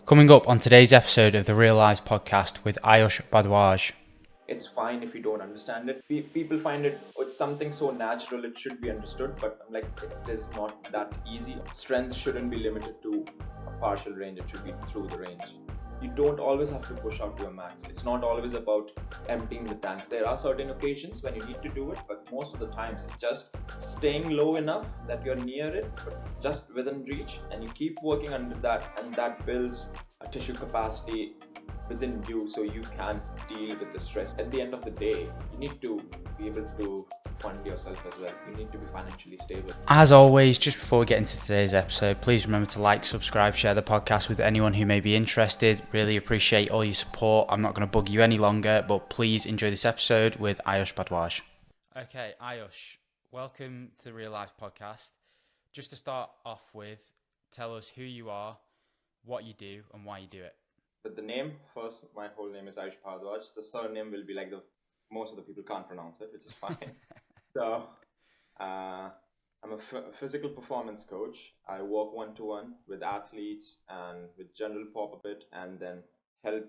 Coming up on today's episode of the Real Lives podcast with Ayush Bhardwaj. It's fine if you don't understand it. People find it's something so natural it should be understood, but I'm like, it is not that easy. Strength shouldn't be limited to a partial range, it should be through the range. You don't always have to push out to your max. It's not always about emptying the tanks. There are certain occasions when you need to do it, but most of the times it's just staying low enough that you're near it, but just within reach, and you keep working under that, and that builds a tissue capacity within you so you can deal with the stress. At the end of the day, you need to be able to fund yourself as well. You need to be financially stable. As always, just before we get into today's episode, please remember to like, subscribe, share the podcast with anyone who may be interested. Really appreciate all your support. I'm not going to bug you any longer, but please enjoy this episode with Ayush Bhardwaj. Okay, Ayush, welcome to the Real Life podcast. Just to start off with, tell us who you are, what you do, and why you do it. But the name, first, my whole name is Ayush Bhardwaj. The surname will be like most of the people can't pronounce it, which is fine. So, I'm a physical performance coach. I work one-to-one with athletes and with general pop a bit, and then help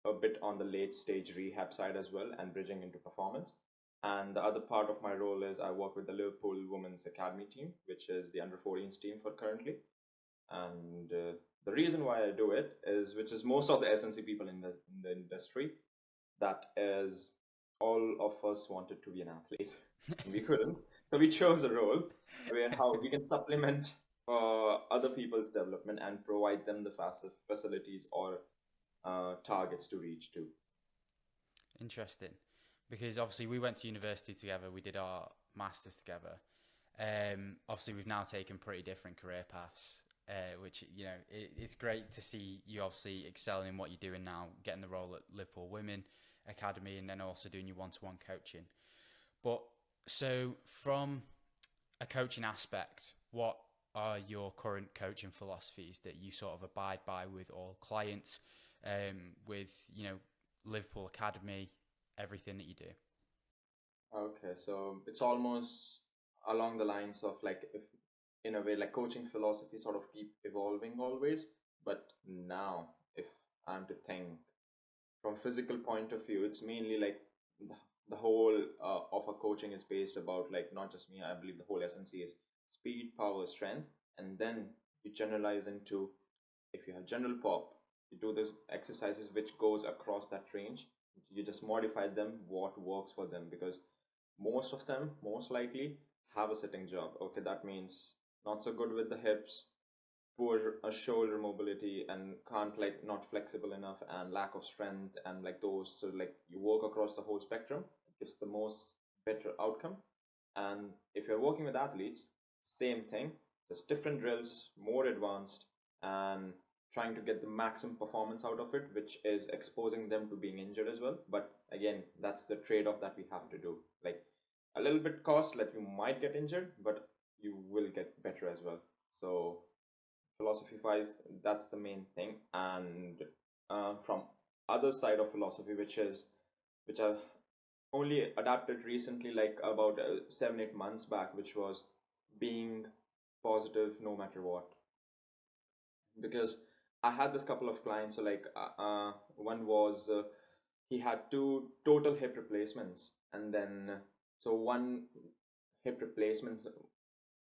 a bit on the late stage rehab side as well, and bridging into performance. And the other part of my role is I work with the Liverpool Women's Academy team, which is the under-14s team for currently. And the reason why I do it is, which is most of the SNC people in the industry, that is, all of us wanted to be an athlete. We couldn't, so we chose a role where how we can supplement other people's development and provide them the facilities or targets to reach to. Interesting, because obviously we went to university together, we did our masters together. Obviously we've now taken pretty different career paths. Which, you know, it's great to see you obviously excelling in what you're doing now, getting the role at Liverpool Women Academy, and then also doing your one-to-one coaching. But so from a coaching aspect, what are your current coaching philosophies that you sort of abide by with all clients, with, you know, Liverpool Academy, everything that you do? Okay, so it's almost along the lines of like, if in a way, like coaching philosophy sort of keep evolving always. But now, if I'm to think from physical point of view, it's mainly like the whole of a coaching is based about, like, not just me, I believe the whole SNC is speed, power, strength, and then you generalize into, if you have general pop, you do those exercises which goes across that range. You just modify them what works for them, because most of them most likely have a sitting job. Okay, that means not so good with the hips, poor shoulder mobility, and can't, like, not flexible enough, and lack of strength, and like those. So like you work across the whole spectrum, it gives the most better outcome. And if you're working with athletes, same thing, just different drills, more advanced, and trying to get the maximum performance out of it, which is exposing them to being injured as well. But again, that's the trade-off that we have to do. Like, a little bit cost, like you might get injured, but you will get better as well. So philosophy wise, that's the main thing. And from other side of philosophy, which I've only adapted recently, like about 7-8 months back, which was being positive no matter what. Because I had this couple of clients. So like, one was he had two total hip replacements, and then so one hip replacement,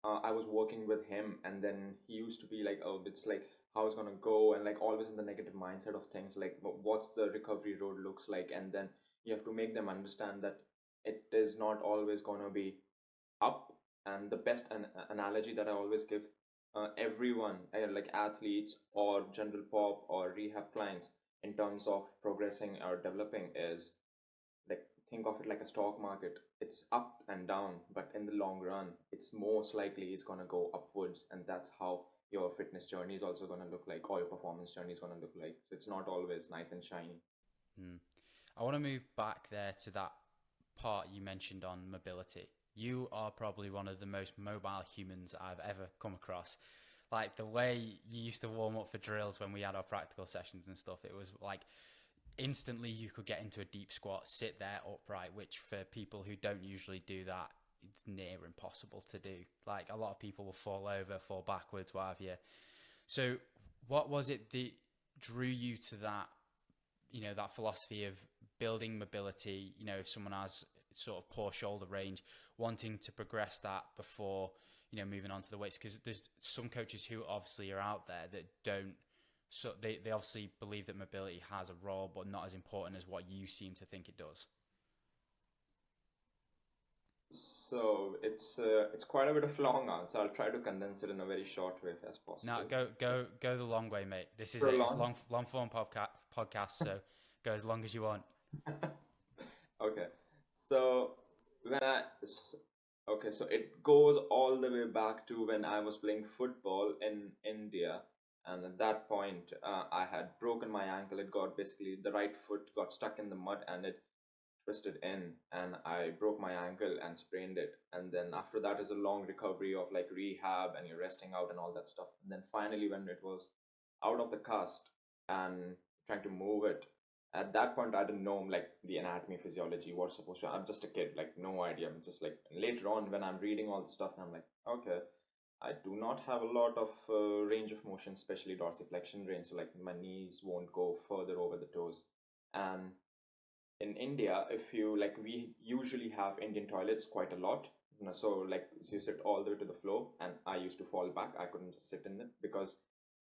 I was working with him, and then he used to be like, oh, it's like how it's gonna go, and like always in the negative mindset of things, like what's the recovery road looks like. And then you have to make them understand that it is not always gonna be up. And the best analogy that I always give everyone, like athletes or general pop or rehab clients, in terms of progressing or developing, is like, think of it like a stock market. It's up and down, but in the long run, it's most likely is going to go upwards. And that's how your fitness journey is also going to look like, or your performance journey is going to look like. So it's not always nice and shiny. I want to move back there to that part you mentioned on mobility. You are probably one of the most mobile humans I've ever come across. Like the way you used to warm up for drills when we had our practical sessions and stuff, it was like instantly you could get into a deep squat, sit there upright, which for people who don't usually do that, it's near impossible to do. Like a lot of people will fall over, fall backwards, what have you. So what was it that drew you to that, that philosophy of building mobility? If someone has sort of poor shoulder range, wanting to progress that before, moving on to the weights, because there's some coaches who obviously are out there that don't, so they obviously believe that mobility has a role, but not as important as what you seem to think it does. So it's quite a bit of long answer. I'll try to condense it in a very short way as possible. No, go the long way, mate. This is For it. It's long? long form podcast, so go as long as you want. Okay. So when I s- okay, so it goes all the way back to when I was playing football in India, and at that point, I had broken my ankle. It got basically the right foot got stuck in the mud, and it twisted in, and I broke my ankle and sprained it. And then after that is a long recovery of like rehab, and you're resting out and all that stuff. And then finally, when it was out of the cast and trying to move it, at that point I didn't know like the anatomy, physiology, what's supposed to. I'm just a kid, like no idea. I'm just like later on when I'm reading all the stuff, I'm like, okay, I do not have a lot of range of motion, especially dorsiflexion range. So like my knees won't go further over the toes. And in India, if you like, we usually have Indian toilets quite a lot. So like you sit all the way to the floor, and I used to fall back. I couldn't just sit in it because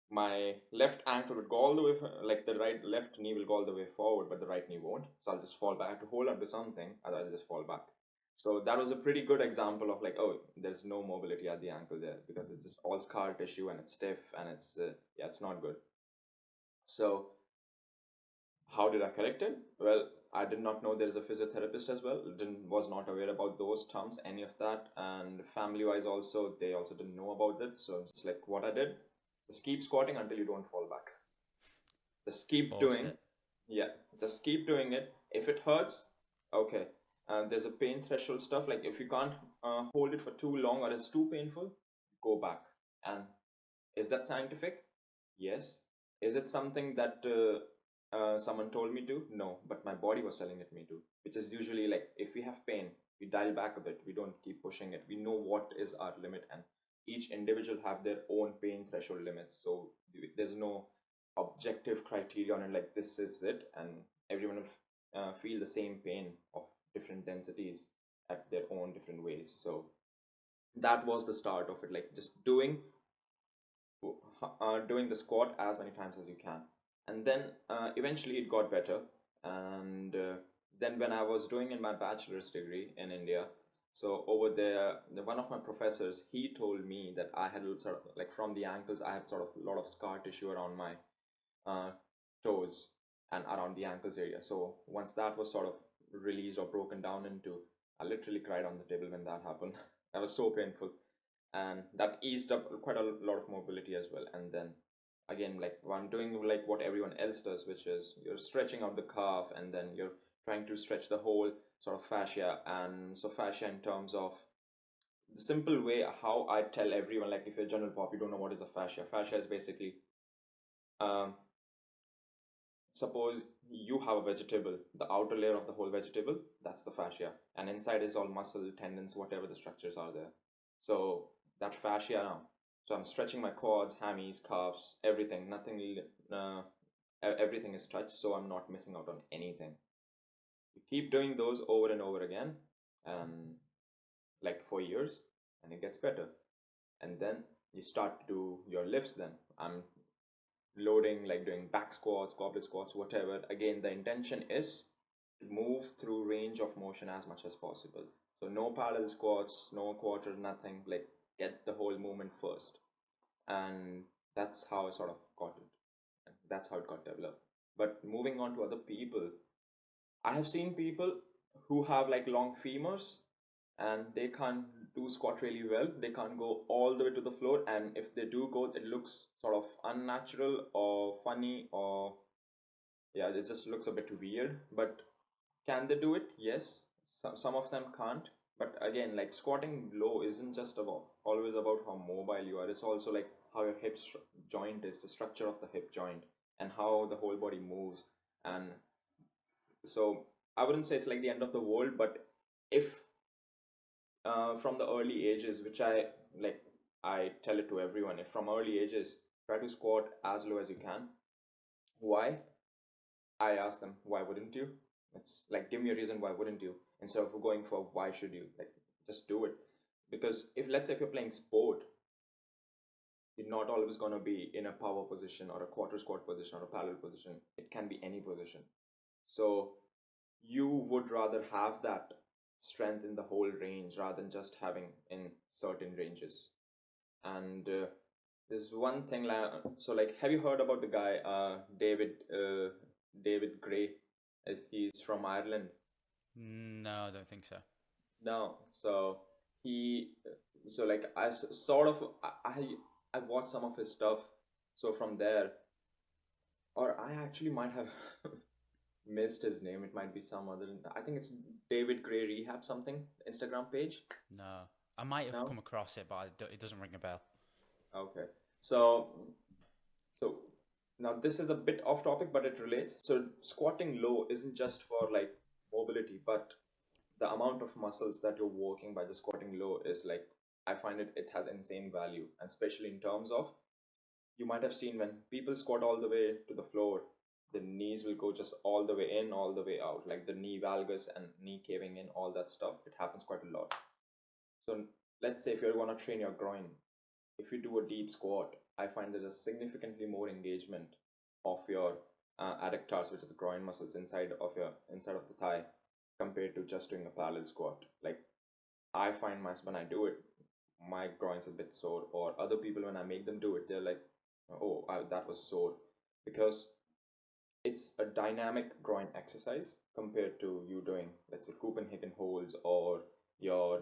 my left ankle would go all the way, like the left knee will go all the way forward, but the right knee won't. So I'll just fall back. I have to hold onto something, otherwise I'll just fall back. So that was a pretty good example of like, oh, there's no mobility at the ankle there because it's just all scar tissue and it's stiff and it's yeah, it's not good. So how did I correct it? Well, I did not know there's a physiotherapist as well. Was not aware about those terms, any of that. And family wise also, they also didn't know about it. So it's like what I did, just keep squatting until you don't fall back. Just keep Forced doing. it. Yeah, just keep doing it. If it hurts, okay. There's a pain threshold stuff. Like if you can't hold it for too long or it's too painful, go back. And is that scientific? Yes. Is it something that someone told me to? No, but my body was telling it me to. Which is usually like if we have pain, we dial back a bit. We don't keep pushing it. We know what is our limit, and each individual have their own pain threshold limits. So there's no objective criterion and like this is it, and everyone will feel the same pain of different densities at their own different ways. So that was the start of it, like just doing the squat as many times as you can. And then eventually it got better. And then when I was doing in my bachelor's degree in India, so over there, one of my professors, he told me that I had sort of like from the ankles, I had sort of a lot of scar tissue around my uh, toes and around the ankles area. So once that was sort of released or broken down into, I literally cried on the table when that happened. That was so painful, and that eased up quite a lot of mobility as well. And then again, like I'm doing like what everyone else does, which is you're stretching out the calf, and then you're trying to stretch the whole sort of fascia. And so fascia in terms of the simple way how I tell everyone, like if you're a general pop, you don't know what is a fascia. Fascia is basically um, suppose you have a vegetable, the outer layer of the whole vegetable, that's the fascia, and inside is all muscle, tendons, whatever the structures are there. So that fascia now, so I'm stretching my quads, hammies, calves, everything, nothing, uh, everything is stretched, so I'm not missing out on anything. You keep doing those over and over again, and like for years, and it gets better. And then you start to do your lifts. Then I'm loading, like doing back squats, goblet squats, whatever. Again, the intention is to move through range of motion as much as possible. So no parallel squats, no quarter, nothing. Like get the whole movement first, and that's how I sort of got it. That's how it got developed. But moving on to other people, I have seen people who have like long femurs and they can't do squat really well. They can't go all the way to the floor, and if they do go, it looks sort of unnatural or funny, or yeah, it just looks a bit weird. But can they do it? Yes. Some of them can't. But again, like squatting low isn't just about always about how mobile you are. It's also like how your joint is, the structure of the hip joint, and how the whole body moves. And so I wouldn't say it's like the end of the world, but if from the early ages, which I tell it to everyone, if from early ages try to squat as low as you can, Why? I ask them, why wouldn't you? It's like, give me a reason why wouldn't you? Instead of going for why should you? Like, just do it. Because if, let's say, if you're playing sport, you're not always going to be in a power position or a quarter squat position or a parallel position. It can be any position. So you would rather have that strength in the whole range rather than just having in certain ranges. And there's one thing like, so like, have you heard about the guy David Gray? He's from Ireland. No, I don't think so. No, so he, so like sort of I watched some of his stuff. So from there, or I actually might have missed his name. It might be some other. I think it's David Gray Rehab something Instagram page. No, I might have No. come across it, but it doesn't ring a bell. Okay. So so now this is a bit off topic, but it relates. So squatting low isn't just for like mobility, but the amount of muscles that you're working by the squatting low is like, I find it has insane value, and especially in terms of, you might have seen when people squat all the way to the floor, the knees will go just all the way in, all the way out, like the knee valgus and knee caving in, all that stuff. It happens quite a lot. So let's say if you're going to train your groin, if you do a deep squat, I find there is significantly more engagement of your adductors, which are the groin muscles inside of the thigh, compared to just doing a parallel squat. Like, I find when I do it, my groin's a bit sore, or other people when I make them do it, they're like, "Oh, that was sore," because it's a dynamic groin exercise compared to you doing, let's say, Copenhagen holds or your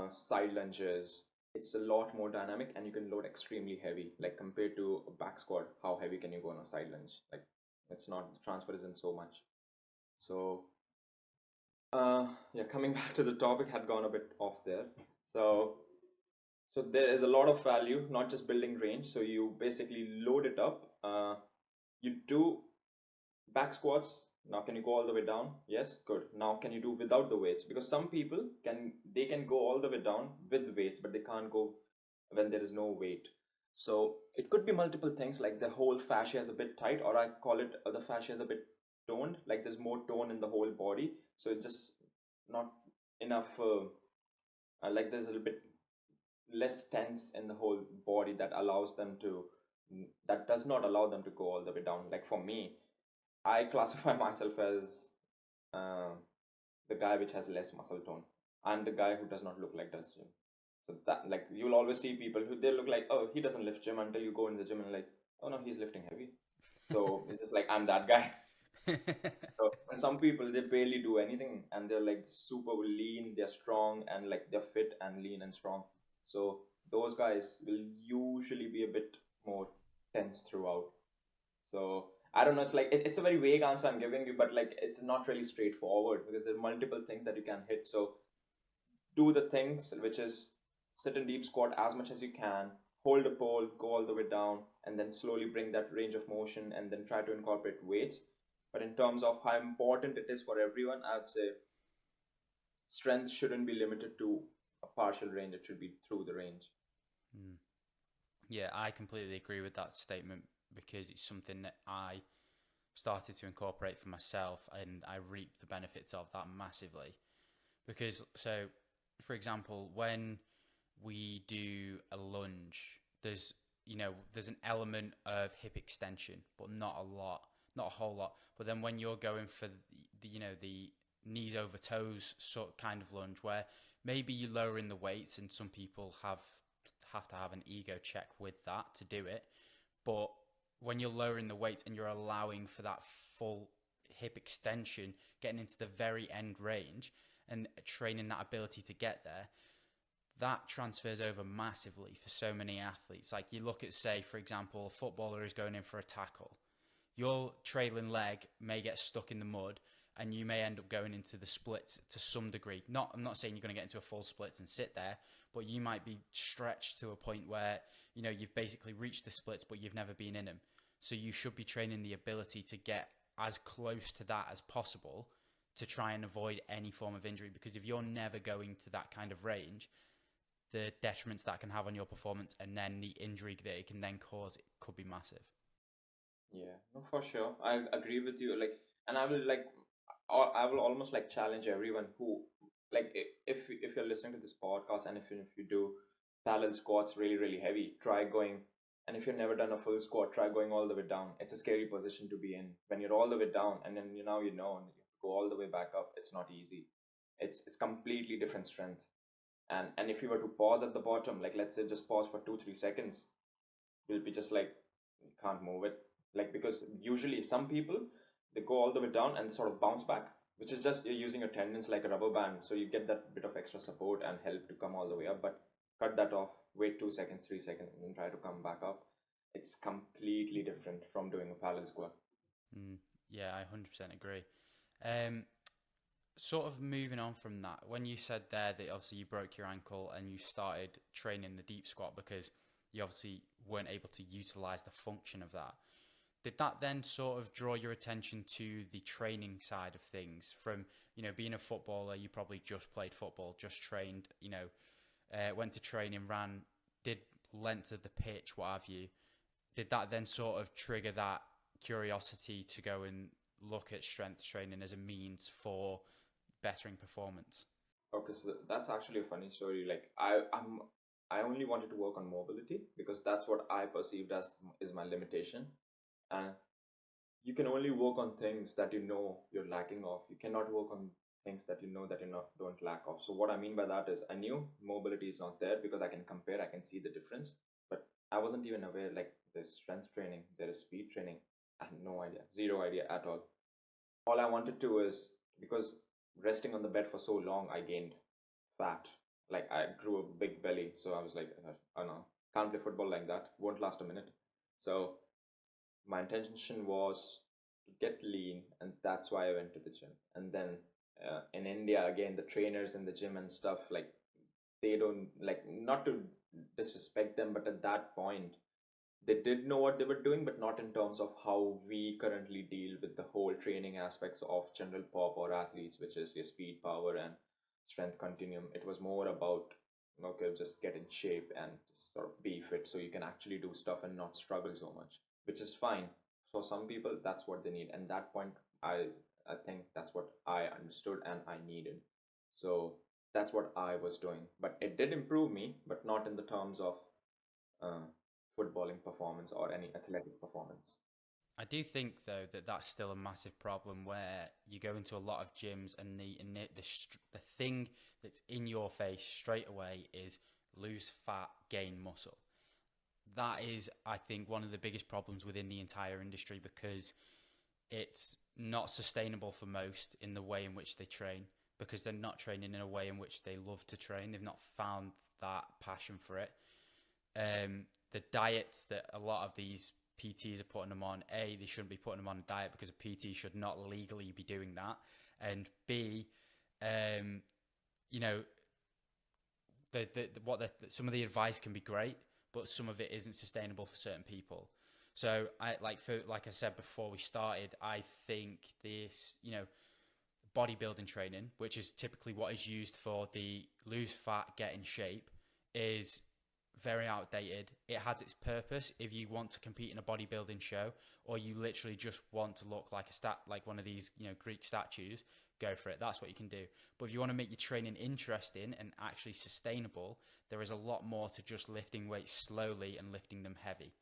side lunges. It's a lot more dynamic, and you can load extremely heavy. Like, compared to a back squat, how heavy can you go on a side lunge? Like, it's not, the transfer isn't so much. So yeah, coming back to the topic, had gone a bit off there. So there is a lot of value, not just building range. So you basically load it up. You do back squats. Now can you go all the way down? Yes, good. Now can you do without the weights? Because some people can go all the way down with weights, but they can't go when there is no weight. So it could be multiple things, like the whole fascia is a bit tight, or I call it the fascia is a bit toned, like there's more tone in the whole body. So it's just not enough, like there's a little bit less tense in the whole body that allows them to, that does not allow them to go all the way down. Like for me, I classify myself as uh, the guy which has less muscle tone. I'm the guy who does not look like does gym. So that, like, you'll always see people who they look like, oh, he doesn't lift gym, until you go in the gym and like, oh no, he's lifting heavy. So it's just like, I'm that guy. So, and some people, they barely do anything, and they're like super lean, they're strong, and like they're fit and lean and strong. So those guys will usually be a bit more tense throughout. So I don't know. It's like it's a very vague answer I'm giving you, but like it's not really straightforward because there are multiple things that you can hit. So do the things, which is sit in deep squat as much as you can, hold a pole, go all the way down, and then slowly bring that range of motion, and then try to incorporate weights. But in terms of how important it is for everyone, I'd say strength shouldn't be limited to a partial range. It should be through the range. Mm. Yeah, I completely agree with that statement because it's something that I started to incorporate for myself, and I reap the benefits of that massively. Because, so, for example, when we do a lunge, there's an element of hip extension, but not a lot, not a whole lot. But then when you're going for the knees over toes sort of kind of lunge, where maybe you're lowering the weights, and some people have to have an ego check with that to do it. But when you're lowering the weights and you're allowing for that full hip extension, getting into the very end range and training that ability to get there, that transfers over massively for so many athletes. Like, you look at, say, for example, a footballer is going in for a tackle. Your trailing leg may get stuck in the mud, and you may end up going into the splits to some degree. I'm not saying you're going to get into a full splits and sit there, but you might be stretched to a point where you've basically reached the splits, but you've never been in them. So you should be training the ability to get as close to that as possible to try and avoid any form of injury. Because if you're never going to that kind of range, the detriments that can have on your performance and then the injury that it can then cause, it could be massive. Yeah, No, for sure. I agree with you. Like, and I will like, I will almost like challenge everyone who, like, if you're listening to this podcast and if you do parallel squats really heavy, try going. And if you've never done a full squat, try going all the way down. It's a scary position to be in when you're all the way down, and then you and you have to go all the way back up. It's not easy. It's completely different strength. And if you were to pause at the bottom, like let's say just pause for 2 3 seconds, will be just like you can't move it, like because usually some people they go all the way down and sort of bounce back, which is just you're using your tendons like a rubber band, so you get that bit of extra support and help to come all the way up. But cut that off, wait 2 seconds 3 seconds and then try to come back up. It's completely different from doing a parallel squat. Mm, yeah, I 100% agree. Um, Sort of moving on from that, when you said there that obviously you broke your ankle and you started training the deep squat because you obviously weren't able to utilize the function of that, did that then sort of draw your attention to the training side of things? From, being a footballer, you probably just played football, just trained, went to training, ran, did length of the pitch, what have you. Did that then sort of trigger that curiosity to go and look at strength training as a means for bettering performance? Okay, so that's actually a funny story. Like I only wanted to work on mobility because that's what I perceived as is my limitation. And you can only work on things that you know you're lacking of. You cannot work on things that you know that you not, don't lack of. So what I mean by that is I knew mobility is not there because I can compare, I can see the difference, but I wasn't even aware like there's strength training, there is speed training. I had no idea, zero idea at all. All I wanted to is because resting on the bed for so long, I gained fat. Like I grew a big belly, so I was like, oh no, can't play football like that. Won't last a minute. So my intention was to get lean, and that's why I went to the gym. And then in India, again, the trainers in the gym and stuff, like they don't like, not to disrespect them, but at that point, they did know what they were doing, but not in terms of how we currently deal with the whole training aspects of general pop or athletes, which is your speed, power, and strength continuum. It was more about okay, just get in shape and just sort of be fit so you can actually do stuff and not struggle so much, which is fine. For some people, that's what they need. And that point, I think that's what I understood and I needed. So that's what I was doing. But it did improve me, but not in the terms of uh, footballing performance or any athletic performance. I do think though that that's still a massive problem where you go into a lot of gyms and the thing that's in your face straight away is lose fat, gain muscle. That is, I think, one of the biggest problems within the entire industry because it's not sustainable for most in the way in which they train because they're not training in a way in which they love to train. They've not found that passion for it. The diets that a lot of these PTs are putting them on, A, they shouldn't be putting them on a diet because a PT should not legally be doing that. And B, um, you know, some of the advice can be great, but some of it isn't sustainable for certain people. So like I said before we started, I think this, bodybuilding training, which is typically what is used for the lose fat, get in shape, is very outdated. It has its purpose if you want to compete in a bodybuilding show, or you literally just want to look like one of these, Greek statues. Go for it. That's what you can do. But if you want to make your training interesting and actually sustainable, there is a lot more to just lifting weights slowly and lifting them heavy.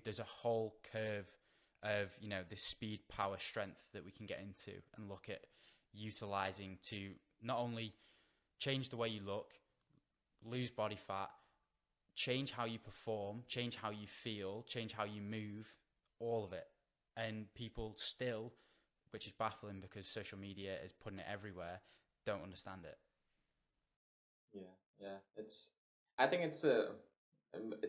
There's a whole curve of this speed, power, strength that we can get into and look at utilizing to not only change the way you look, lose body fat, change how you perform, change how you feel, change how you move, all of it. And people still, which is baffling because social media is putting it everywhere, don't understand it. Yeah, yeah. I think it's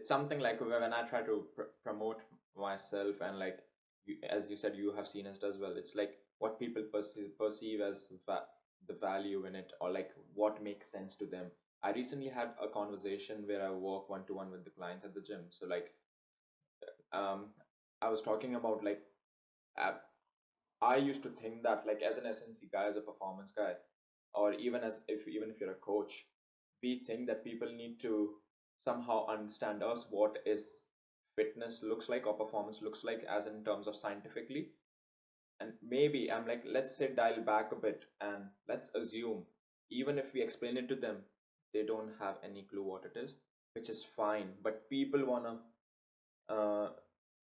something like when I try to promote myself and like, as you said, you have seen it as well. It's like what people perceive as the value in it, or like what makes sense to them. I recently had a conversation where I work one to one with the clients at the gym. So like, um, I was talking about like, uh, I used to think that like as an SNC guy, as a performance guy, or even if you're a coach, we think that people need to somehow understand us what is fitness looks like or performance looks like, as in terms of scientifically. And maybe I'm like, let's say dial back a bit and let's assume, even if we explain it to them, they don't have any clue what it is, which is fine. But people wanna uh,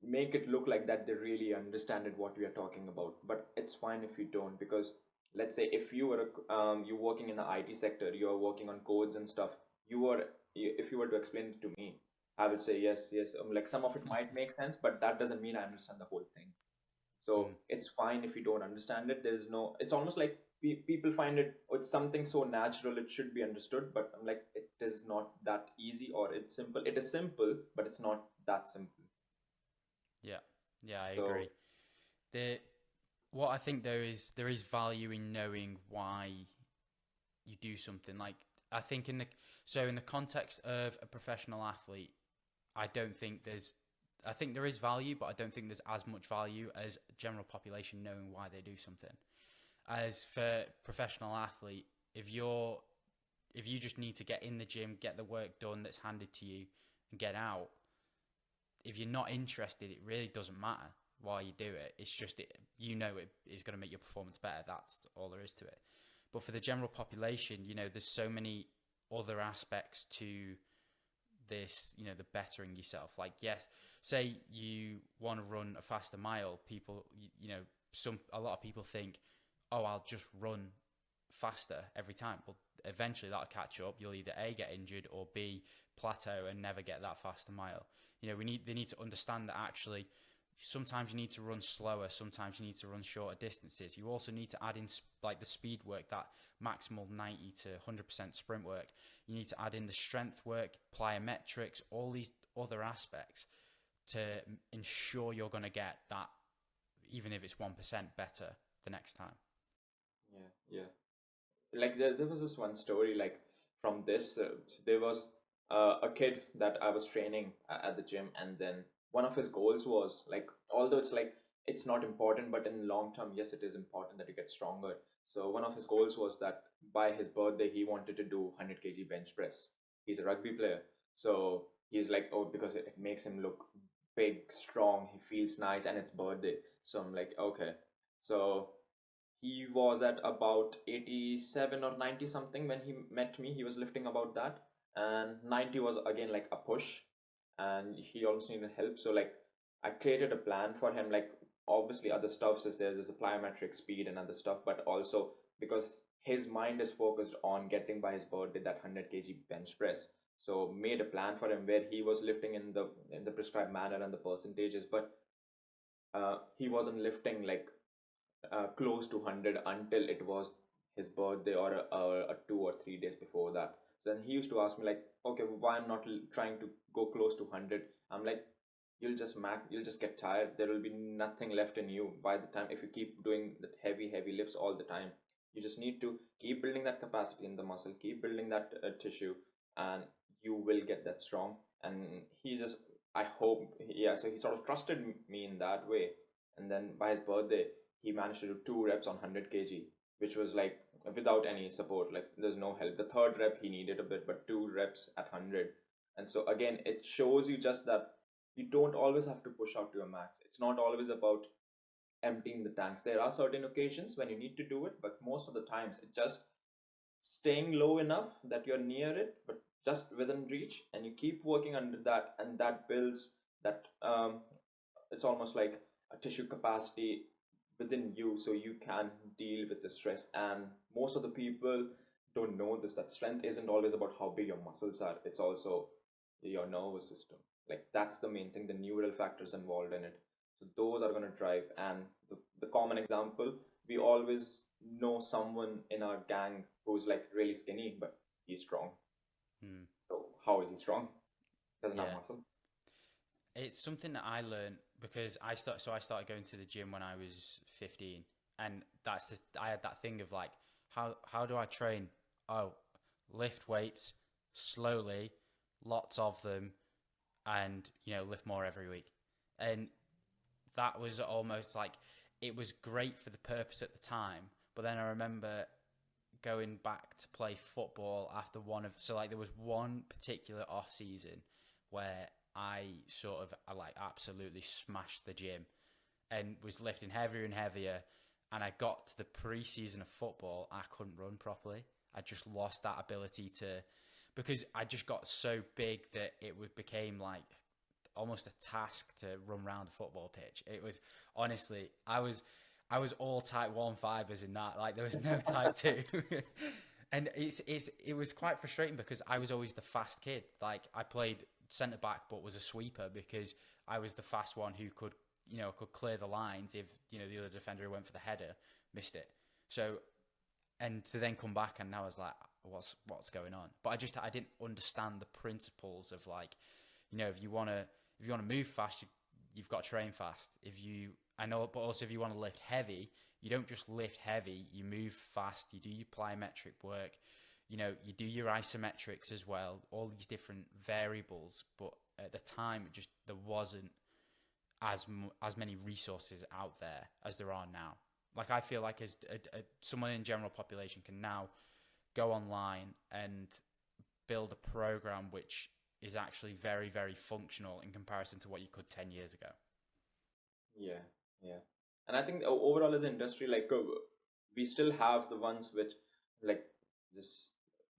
make it look like that they really understand it, what we are talking about. But it's fine if you don't, because let's say if you were you working in the IT sector, you are working on codes and stuff. If you were to explain it to me, I would say yes, yes. Like some of it might make sense, but that doesn't mean I understand the whole thing. So Mm. it's fine if you don't understand it. There's no. It's almost like people find it. Oh, it's something so natural. It should be understood. But I'm like, it is not that easy, or it's simple. It is simple, but it's not that simple. Yeah, yeah, I So agree. The What I think though is there is value in knowing why you do something. Like I think in the context of a professional athlete, I don't think there's I think there is value, but I don't think there's as much value as general population knowing why they do something. As for professional athlete, if you just need to get in the gym, get the work done that's handed to you, and get out, if you're not interested, it really doesn't matter why you do it. It's just it is going to make your performance better. That's all there is to it. But for the general population, there's so many other aspects to this, the bettering yourself. Like, yes, say you want to run a faster mile, people, a lot of people think, oh, I'll just run faster every time. Well, eventually that'll catch up. You'll either A, get injured, or B, plateau and never get that faster mile. They need to understand that actually sometimes you need to run slower, sometimes you need to run shorter distances. You also need to add in like the speed work, that maximal 90 to 100% sprint work. You need to add in the strength work, plyometrics, all these other aspects to ensure you're going to get that, even if it's 1% better the next time. yeah, yeah. Like there was this one story, like from this. There was a kid that I was training at the gym, and then one of his goals was like, although it's like it's not important, but in long term, yes, it is important that you get stronger. So one of his goals was that by his birthday, he wanted to do 100 kg bench press. He's a rugby player, so he's like, oh, because it makes him look big, strong. He feels nice, and it's birthday. So I'm like, okay. So he was at about 87 or 90 something when he met me. He was lifting about that, and 90 was again like a push, and he also needed help. So like I created a plan for him. Like obviously other stuff is there's a plyometric speed and other stuff, but also because his mind is focused on getting by his birthday that 100 kg bench press. So made a plan for him where he was lifting in the prescribed manner and the percentages, but he wasn't lifting like close to 100 until it was his birthday, or a 2 or 3 days before that. So then he used to ask me like, okay, why I'm not trying to go close to 100. I'm like, you'll just get tired. There will be nothing left in you by the time, if you keep doing that heavy lifts all the time. You just need to keep building that capacity in the muscle, keep building that tissue, and you will get that strong. And he just, I hope, yeah, so he sort of trusted me in that way. And then by his birthday, he managed to do 2 reps on 100 kg, which was like without any support. Like there's no help. The third rep he needed a bit, but 2 reps at 100. And so again, it shows you just that you don't always have to push out to your max. It's not always about emptying the tanks. There are certain occasions when you need to do it, but most of the times it's just staying low enough that you're near it, but just within reach, and you keep working under that, and that builds that. It's almost like a tissue capacity within you, so you can deal with the stress. And most of the people don't know this, that strength isn't always about how big your muscles are. It's also your nervous system. Like that's the main thing, the neural factors involved in it. So those are going to drive. And the common example, we always know someone in our gang who's like really skinny, but he's strong. Hmm. So how is he strong? Doesn't have Yeah. muscle. It's something that I learned because I started going to the gym when I was 15, and I had that thing of like, how do I train? Oh, lift weights slowly, lots of them, and lift more every week. And that was almost like, it was great for the purpose at the time, but then I remember going back to play football after there was one particular off season where I sort of like absolutely smashed the gym and was lifting heavier and heavier. And I got to the pre-season of football, I couldn't run properly. I just lost that ability to, because I just got so big that became like almost a task to run around a football pitch. It was honestly, I was all type 1 fibers in that. Like there was no type 2. And it was quite frustrating because I was always the fast kid. Like I played centre back but was a sweeper because I was the fast one who could clear the lines if the other defender who went for the header missed it. So, and to then come back and I was like, what's going on? But I didn't understand the principles of like, if you want to move fast, you've got to train fast. But also if you want to lift heavy, you don't just lift heavy, you move fast, you do your plyometric work, you do your isometrics as well, all these different variables. But at the time, there wasn't as many resources out there as there are now. Like I feel like as someone in general population can now go online and build a program which is actually very, very functional in comparison to what you could 10 years ago. Yeah, yeah. And I think overall as an industry, like we still have the ones which like just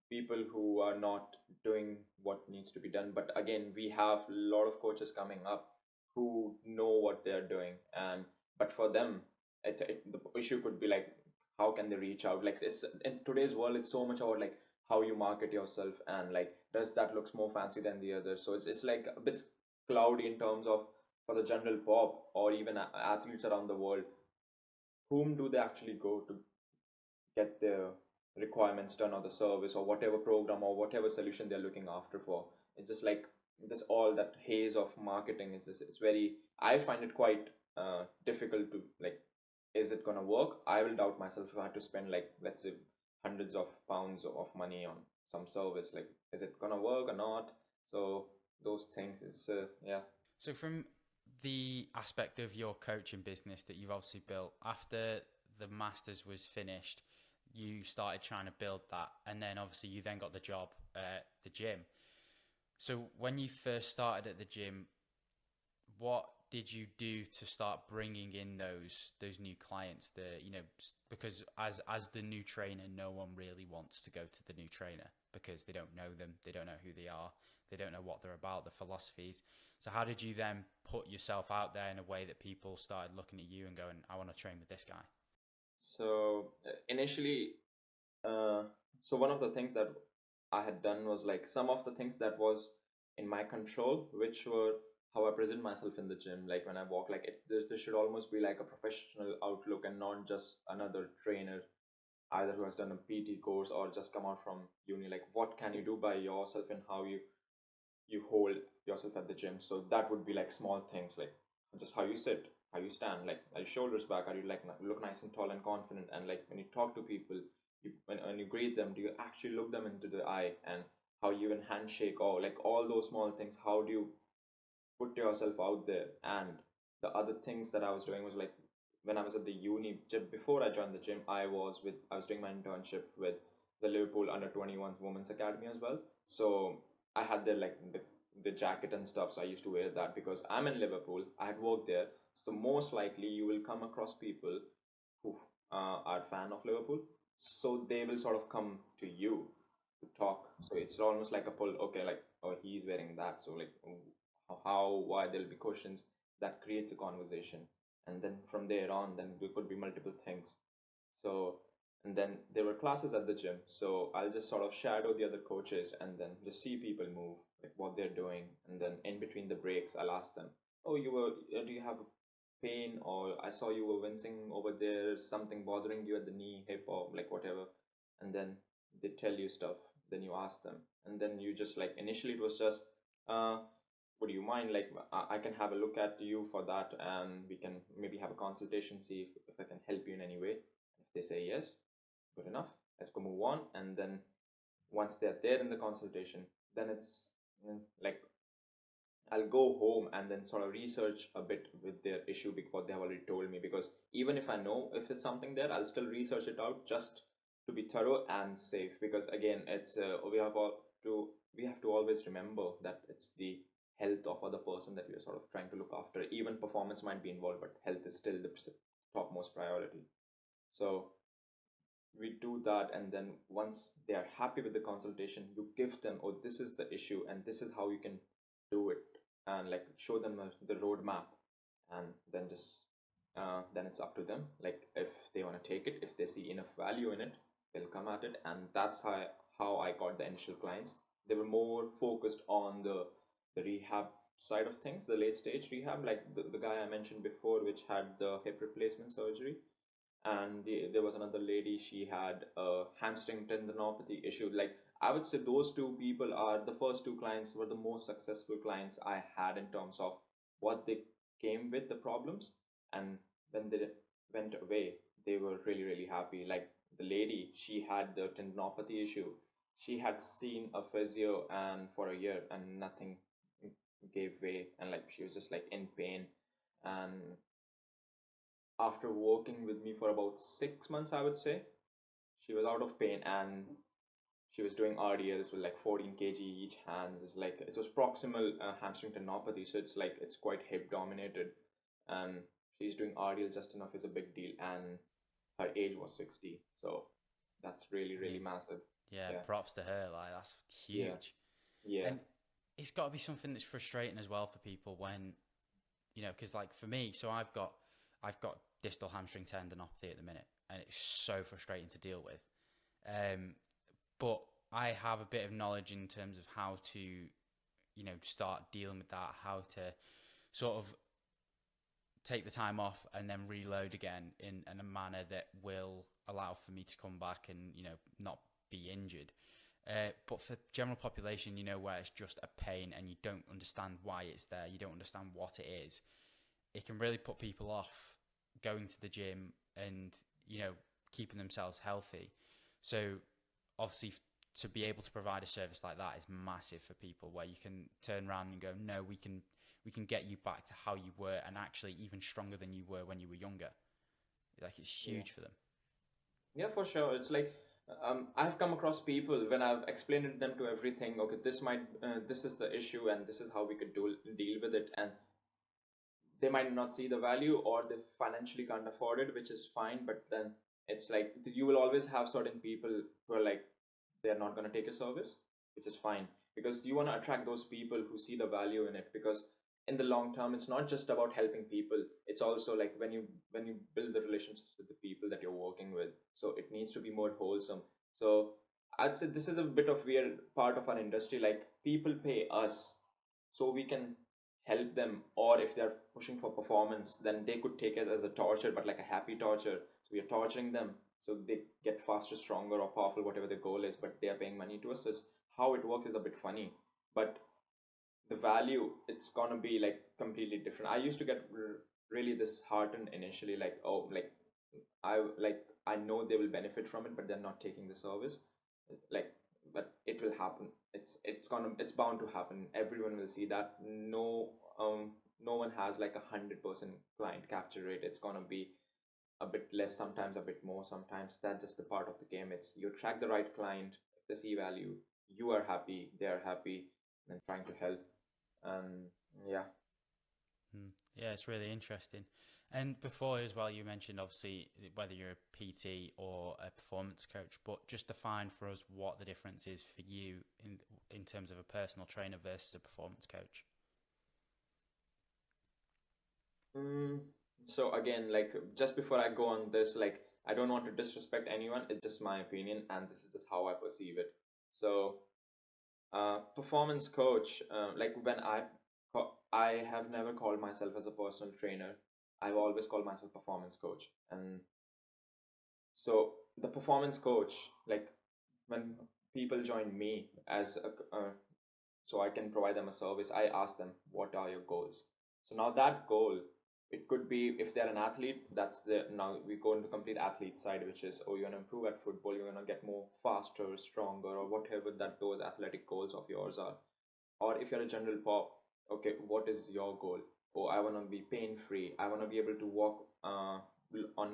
people who are not doing what needs to be done. But again, we have a lot of coaches coming up who know what they're doing, but for them, the issue could be like, how can they reach out? Like it's in today's world, it's so much about like how you market yourself and like does that looks more fancy than the other. So it's like a bit cloudy in terms of for the general pop or even athletes around the world. Whom do they actually go to get their requirements done or the service or whatever program or whatever solution they're looking after for? It's just like this all that haze of marketing is just, it's very, I find it quite difficult to like, is it gonna work? I will doubt myself if I had to spend like, let's say, hundreds of pounds of money on some service. Like, is it gonna work or not? So those things is yeah. So from the aspect of your coaching business that you've obviously built after the masters was finished, you started trying to build that, and then obviously you then got the job at the gym. So when you first started at the gym, what did you do to start bringing in those new clients? Because as the new trainer, no one really wants to go to the new trainer because they don't know them, they don't know who they are, they don't know what they're about, the philosophies. So how did you then put yourself out there in a way that people started looking at you and going, I want to train with this guy? So initially, so one of the things that I had done was like some of the things that was in my control, which were how I present myself in the gym. Like when I walk, like there should almost be like a professional outlook and not just another trainer, either who has done a PT course or just come out from uni. Like what can you do by yourself and how you hold yourself at the gym. So that would be like small things like just how you sit, how you stand, like are your shoulders back, are you like look nice and tall and confident, and like when you talk to people, when you greet them, do you actually look them into the eye, and how you even handshake, or like all those small things, how do you put yourself out there. And the other things that I was doing was like when I was at the uni, before I joined the gym, I was doing my internship with the Liverpool under 21 women's academy as well. So I had the jacket and stuff, so I used to wear that because I'm in Liverpool, I had worked there. So most likely you will come across people who are fan of Liverpool, so they will sort of come to you to talk. So it's almost like a pull. Okay, like oh he's wearing that, so like how, why, there'll be questions that creates a conversation, and then from there on, then there could be multiple things. So and then there were classes at the gym, so I'll just sort of shadow the other coaches and then just see people move, like what they're doing, and then in between the breaks I'll ask them, oh do you have a pain, or I saw you were wincing over there, something bothering you at the knee, hip, or like whatever. And then they tell you stuff, then you ask them, and then you just like initially it was just uh would you mind, like I can have a look at you for that, and we can maybe have a consultation, see if I can help you in any way. If they say yes, good enough, let's go move on. And then once they're there in the consultation, then it's like I'll go home and then sort of research a bit with their issue because they have already told me. Because even if I know if it's something there, I'll still research it out just to be thorough and safe. Because again, it's we have to always remember that it's the health of other person that you're sort of trying to look after. Even performance might be involved, but health is still the topmost priority. So we do that, and then once they are happy with the consultation, you give them, oh, this is the issue and this is how you can do it, and like show them the roadmap, and then just then it's up to them, like if they want to take it, if they see enough value in it, they'll come at it. And that's how I got the initial clients. They were more focused on the rehab side of things, the late stage rehab, like the guy I mentioned before, which had the hip replacement surgery. And there was another lady, she had a hamstring tendinopathy issue. Like, I would say those two people are the first two clients, were the most successful clients I had in terms of what they came with, the problems. And when they went away, they were really, really happy. Like, the lady, she had the tendinopathy issue. She had seen a physio and for a year, and nothing gave way, and like she was just like in pain. And after working with me for about 6 months, I would say, she was out of pain, and she was doing RDLs with like 14 kg each hands. It's like it was proximal hamstring tendinopathy, so it's like it's quite hip dominated, and she's doing RDL just enough is a big deal, and her age was 60, so that's really really massive. Yeah, Yeah, props to her. Like, that's yeah, huge. yeah. And it's got to be something that's frustrating as well for people when, because like for me, so I've got distal hamstring tendinopathy at the minute, and it's so frustrating to deal with. But I have a bit of knowledge in terms of how to, start dealing with that, how to sort of take the time off and then reload again in a manner that will allow for me to come back and, not be injured. But for general population, where it's just a pain and you don't understand why it's there, you don't understand what it is, it can really put people off going to the gym and, keeping themselves healthy. So obviously to be able to provide a service like that is massive for people, where you can turn around and go, no, we can get you back to how you were, and actually even stronger than you were when you were younger. Like, it's Yeah. huge for them. Yeah, for sure. It's like I've come across people when I've explained to them to everything. Okay, this is the issue, and this is how we could deal with it, and they might not see the value, or they financially can't afford it, which is fine. But then it's like you will always have certain people who are like, they're not going to take your service, which is fine, because you want to attract those people who see the value in it. Because in the long term, it's not just about helping people, it's also like when you build the relationships with the people that you're working with, so it needs to be more wholesome. So I'd say this is a bit of weird part of our industry. Like, people pay us so we can help them, or if they're pushing for performance, then they could take it as a torture, but like a happy torture. So we are torturing them so they get faster, stronger, or powerful, whatever the goal is, but they are paying money to us. So it's, how it works is a bit funny, but the value, it's gonna be like completely different. I used to get really disheartened initially, like, oh, I know they will benefit from it, but they're not taking the service. Like, but it will happen. It's bound to happen. Everyone will see that. No one has like 100% client capture rate. It's gonna be a bit less, sometimes a bit more, sometimes. That's just the part of the game. It's you attract the right client, if they see value, you are happy, they are happy, and trying to help. And yeah. Yeah, it's really interesting. And before as well, you mentioned obviously whether you're a PT or a performance coach, but just define for us what the difference is for you in terms of a personal trainer versus a performance coach. Mm, so again, like, just before I go on this, like, I don't want to disrespect anyone. It's just my opinion, and this is just how I perceive it. So, performance coach, like, I have never called myself as a personal trainer. I've always called myself performance coach. And so the performance coach, like, when people join me as so I can provide them a service, I ask them, what are your goals? So now that goal, it could be, if they're an athlete, now we go into complete athlete side, which is, oh, you want to improve at football, you want to get more faster, stronger, or whatever that those athletic goals of yours are. Or if you're a general pop, okay, what is your goal? Oh, I want to be pain free, I want to be able to walk on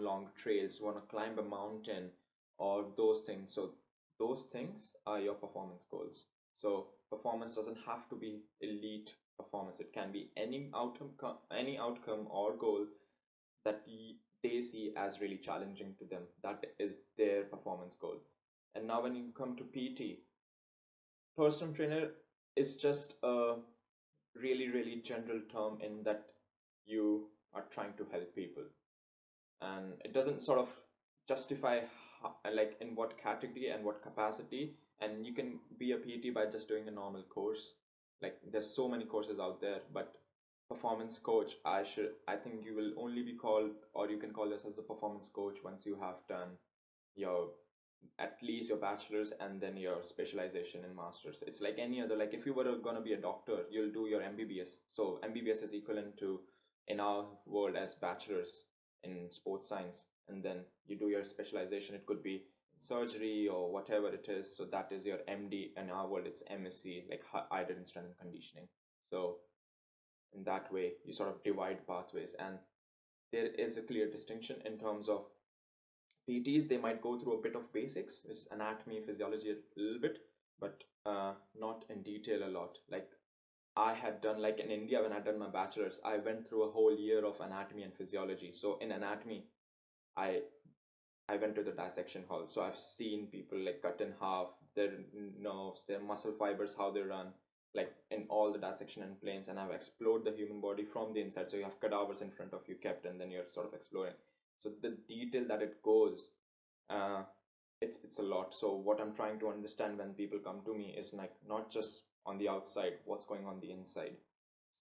long trails, want to climb a mountain, or those things. So those things are your performance goals. So performance doesn't have to be elite performance. It can be any outcome or goal that they see as really challenging to them. That is their performance goal. And now when you come to PT, personal trainer is just a really, really general term in that you are trying to help people. And it doesn't sort of justify like in what category and what capacity. And you can be a PT by just doing a normal course. Like there's so many courses out there, but performance coach, I think you will only be called, or you can call yourself a performance coach once you have done your at least your bachelor's and then your specialization in master's. It's like any other, like if you were going to be a doctor, you'll do your MBBS. So MBBS is equivalent to in our world as bachelor's in sports science, and then you do your specialization. It could be surgery or whatever it is. So that is your MD. In our world, it's MSc, like I did in strength and conditioning. So in that way, you sort of divide pathways, and there is a clear distinction in terms of PTs. They might go through a bit of basics, is anatomy, physiology a little bit, but not in detail a lot. Like I had done, like in India when I had done my bachelor's, I went through a whole year of anatomy and physiology. So in anatomy, I I went to the dissection hall. So I've seen people like cut in half their nerves, their muscle fibers, how they run, like in all the dissection and planes. And I've explored the human body from the inside. So you have cadavers in front of you kept, and then you're sort of exploring. So the detail that it goes, uh, it's a lot. So what I'm trying to understand when people come to me is like not just on the outside, what's going on the inside.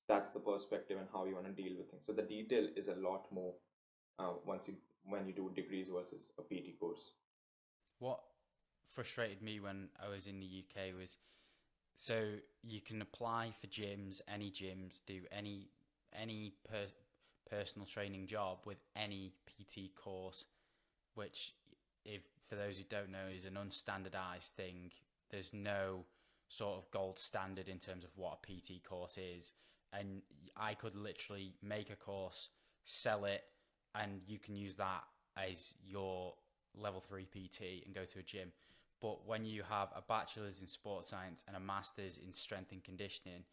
That's the perspective and how you want to deal with things. So the detail is a lot more once you when you do degrees versus a PT course. What frustrated me when I was in the UK was, so you can apply for gyms, any gyms, do any personal training job with any PT course, which, if for those who don't know, is an unstandardized thing. There's no sort of gold standard in terms of what a PT course is, and I could literally make a course, sell it, and you can use that as your level 3 PT and go to a gym. But when you have a bachelor's in sports science and a master's in strength and conditioning,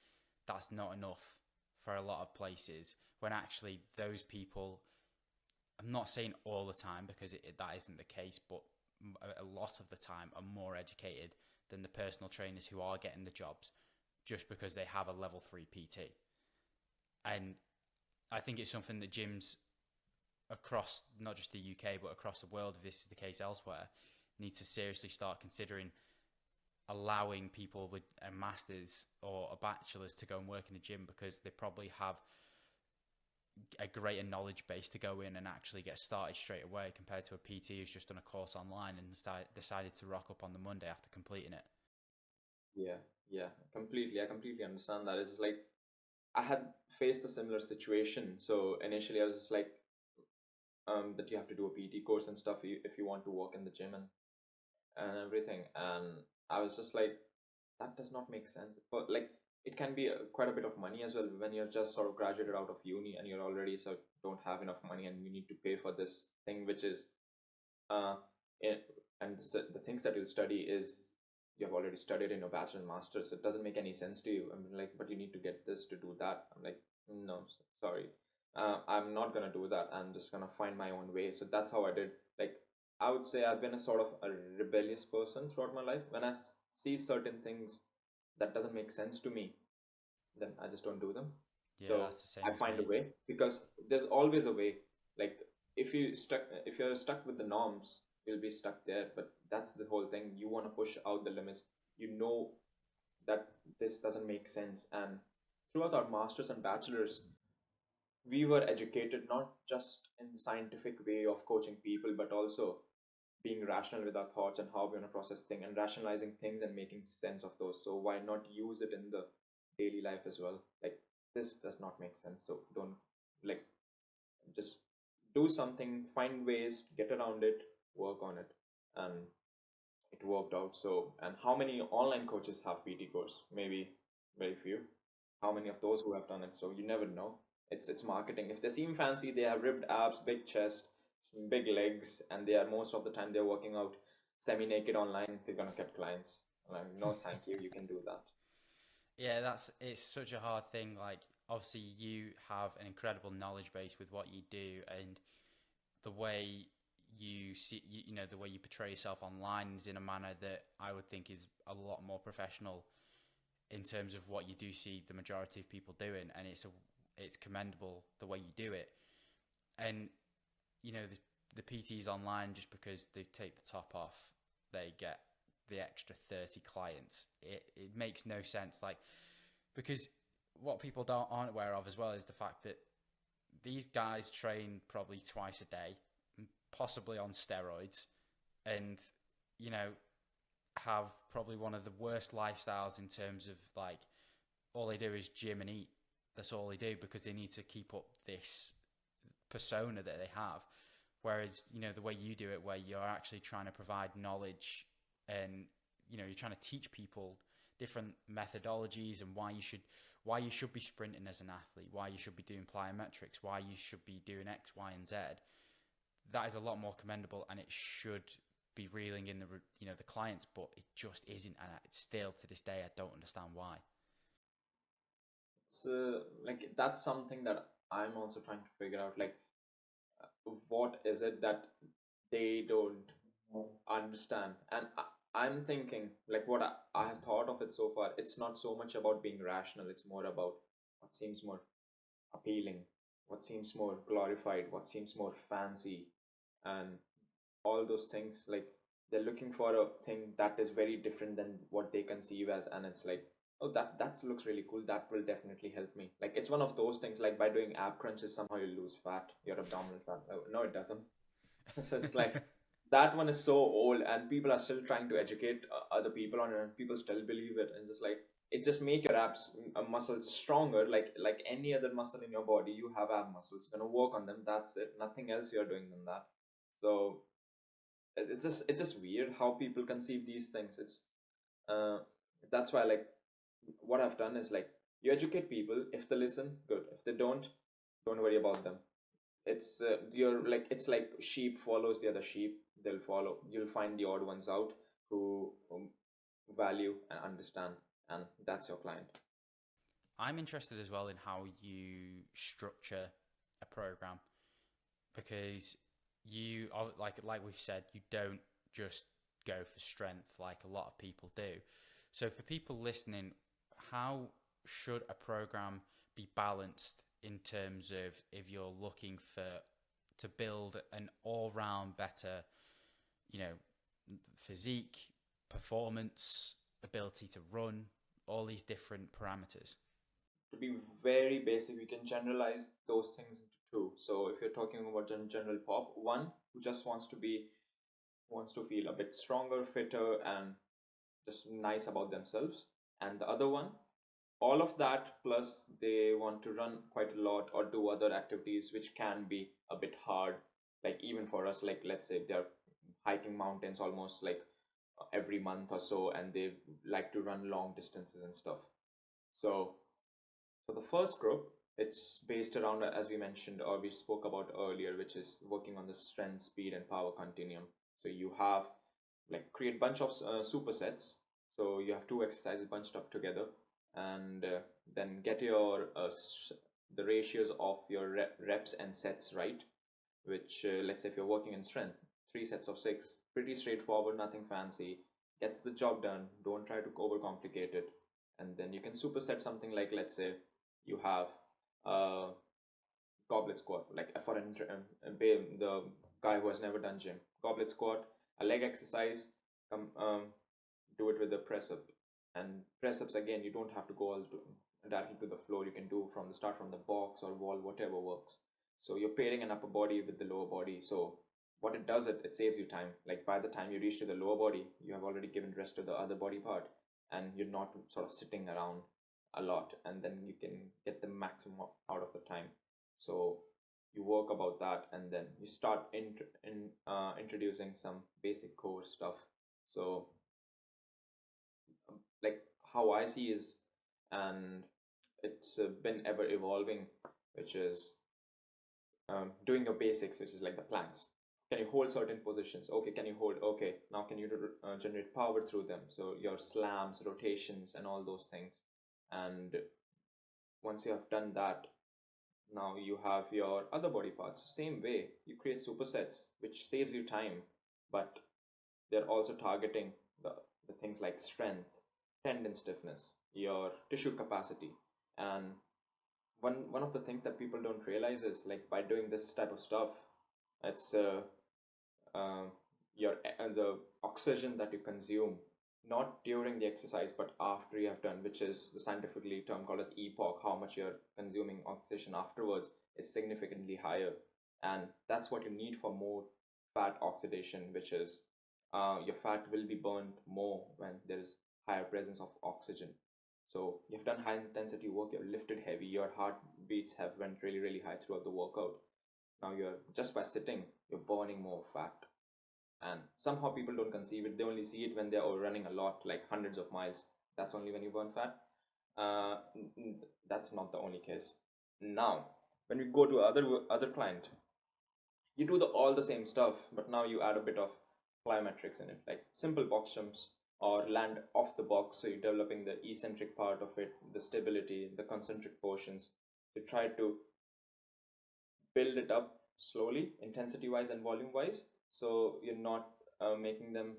that's not enough for a lot of places, when actually those people, I'm not saying all the time because that isn't the case, but a lot of the time are more educated than the personal trainers who are getting the jobs just because they have a level 3 PT. And I think it's something that gyms across not just the UK but across the world, if this is the case elsewhere, need to seriously start considering allowing people with a master's or a bachelor's to go and work in a gym, because they probably have a greater knowledge base to go in and actually get started straight away, compared to a PT who's just done a course online and decided to rock up on the Monday after completing it. Yeah, yeah, completely. I completely understand that. It's just like I had faced a similar situation. So initially, I was just like, that you have to do a PT course and stuff if you want to work in the gym and everything. And I was just like, that does not make sense. But like, it can be quite a bit of money as well when you're just sort of graduated out of uni and you're already so don't have enough money and you need to pay for this thing, which is uh, it, and the things that you'll study is you have already studied in your bachelor and master, so it doesn't make any sense to you. I'm like, but you need to get this to do that. I'm like, no, sorry, I'm not gonna do that. I'm just gonna find my own way. So that's how I did. Like, I would say I've been a sort of a rebellious person throughout my life. When I see certain things that doesn't make sense to me, then I just don't do them. Yeah, So that's the same I as find a me. way, because there's always a way. Like if you're stuck with the norms, you'll be stuck there. But that's the whole thing. You want to push out the limits. You know that this doesn't make sense. And throughout our masters and bachelors, we were educated not just in the scientific way of coaching people, but also being rational with our thoughts and how we want to process things and rationalizing things and making sense of those. So why not use it in the daily life as well? Like, this does not make sense. So don't, like, just do something, find ways to get around it, work on it. And it worked out. So, and how many online coaches have PT course? Maybe very few. How many of those who have done it? So you never know. It's marketing. If they seem fancy, they have ripped abs, big chest, big legs, and they are most of the time they're working out semi-naked online. They're gonna get clients. I'm like, no, thank you. You can do that. Yeah, it's such a hard thing. Like, obviously, you have an incredible knowledge base with what you do, and the way you see, the way you portray yourself online is in a manner that I would think is a lot more professional in terms of what you do see the majority of people doing, and it's commendable the way you do it. And the PTs online, just because they take the top off, they get the extra 30 clients. It makes no sense. Like, because what people aren't aware of as well is the fact that these guys train probably twice a day, possibly on steroids, and you know have probably one of the worst lifestyles in terms of, like, all they do is gym and eat. That's all they do, because they need to keep up this persona that they have. Whereas, the way you do it, where you're actually trying to provide knowledge, and you're trying to teach people different methodologies, and why you should be sprinting as an athlete, why you should be doing plyometrics, why you should be doing X, Y, and Z. That is a lot more commendable, and it should be reeling in the clients, but it just isn't, and still to this day I don't understand why. It's like that's something that I'm also trying to figure out. Like, what is it that they don't understand? And I'm thinking, like, what I have thought of it so far, it's not so much about being rational, it's more about what seems more appealing, what seems more glorified, what seems more fancy, and all those things. Like, they're looking for a thing that is very different than what they conceive as, and it's like, oh, that looks really cool, that will definitely help me. Like, it's one of those things, like by doing ab crunches somehow you lose fat, your abdominal fat. No, it doesn't. So it's like, that one is so old, and people are still trying to educate other people on it, and people still believe it. And just like, it just make your abs muscles stronger, like any other muscle in your body. You have ab muscles, you're gonna work on them, that's it, nothing else you're doing than that. So it's just weird how people conceive these things. It's uh that's why, like, what I've done is, like, you educate people. If they listen, good. If they don't worry about them. You're like, it's like sheep follows the other sheep. They'll follow. You'll find the odd ones out who value and understand, and that's your client. I'm interested as well in how you structure a program, because like we've said, you don't just go for strength like a lot of people do. So for people listening, how should a program be balanced in terms of, if you're looking to build an all-round better, physique, performance, ability to run, all these different parameters? To be very basic, we can generalize those things into two. So if you're talking about general pop, one who just wants to feel a bit stronger, fitter, and just nice about themselves, and the other one, all of that plus they want to run quite a lot or do other activities which can be a bit hard. Like, even for us, like, let's say they're hiking mountains almost like every month or so, and they like to run long distances and stuff. So for the first group, it's based around, as we mentioned or we spoke about earlier, which is working on the strength, speed, and power continuum. So you have, like, create bunch of supersets. So you have two exercises bunched up together, and then get your the ratios of your reps and sets right. Which, let's say if you're working in strength, 3 sets of 6, pretty straightforward, nothing fancy, gets the job done. Don't try to overcomplicate it. And then you can superset something like, let's say you have a goblet squat, like for the guy who has never done gym, goblet squat, a leg exercise. Come do it with the press up, and press ups again, you don't have to go directly to the floor. You can do from the start, from the box or wall, whatever works. So you're pairing an upper body with the lower body. So what it does, it saves you time. Like, by the time you reach to the lower body, you have already given rest to the other body part, and you're not sort of sitting around a lot, and then you can get the maximum out of the time. So you work about that, and then you start introducing some basic core stuff. So, like, how I see is, and it's been ever evolving, which is doing your basics, which is like the planks. Can you hold certain positions? Okay, can you hold? Okay, now can you generate power through them? So your slams, rotations, and all those things. And once you have done that, now you have your other body parts. Same way, you create supersets, which saves you time, but they're also targeting the, the things like strength, tendon stiffness, your tissue capacity. And one of the things that people don't realize is, like, by doing this type of stuff, it's uh, your the oxygen that you consume, not during the exercise but after you have done, which is the scientifically term called as epoch. How much you're consuming oxygen afterwards is significantly higher, and that's what you need for more fat oxidation, which is your fat will be burned more when there is higher presence of oxygen. So you've done high intensity work, you've lifted heavy, your heartbeats have went really high throughout the workout. Now you're just by sitting, you're burning more fat. And somehow people don't conceive it. They only see it when they're running a lot, like hundreds of miles. That's only when you burn fat. uh, that's not the only case. Now when we go to other client, you do all the same stuff, but now you add a bit of plyometrics in it, like simple box jumps or land off the box. So you're developing the eccentric part of it, the stability, the concentric portions. You try to build it up slowly, intensity wise and volume wise, so you're not making them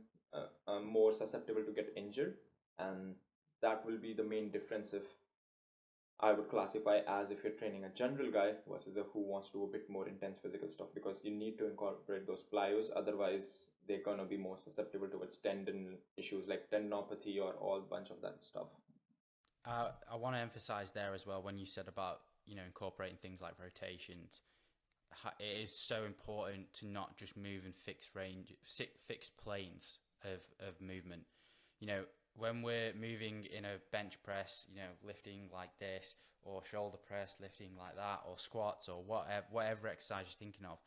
more susceptible to get injured. And that will be the main difference, if I would classify, as if you're training a general guy versus a who wants to do a bit more intense physical stuff, because you need to incorporate those plyos, otherwise they're going to be more susceptible towards tendon issues like tendinopathy or all bunch of that stuff. I want to emphasize there as well, when you said about, incorporating things like rotations, it is so important to not just move in fixed planes of movement. When we're moving in a bench press, lifting like this, or shoulder press, lifting like that, or squats, or whatever exercise you're thinking of,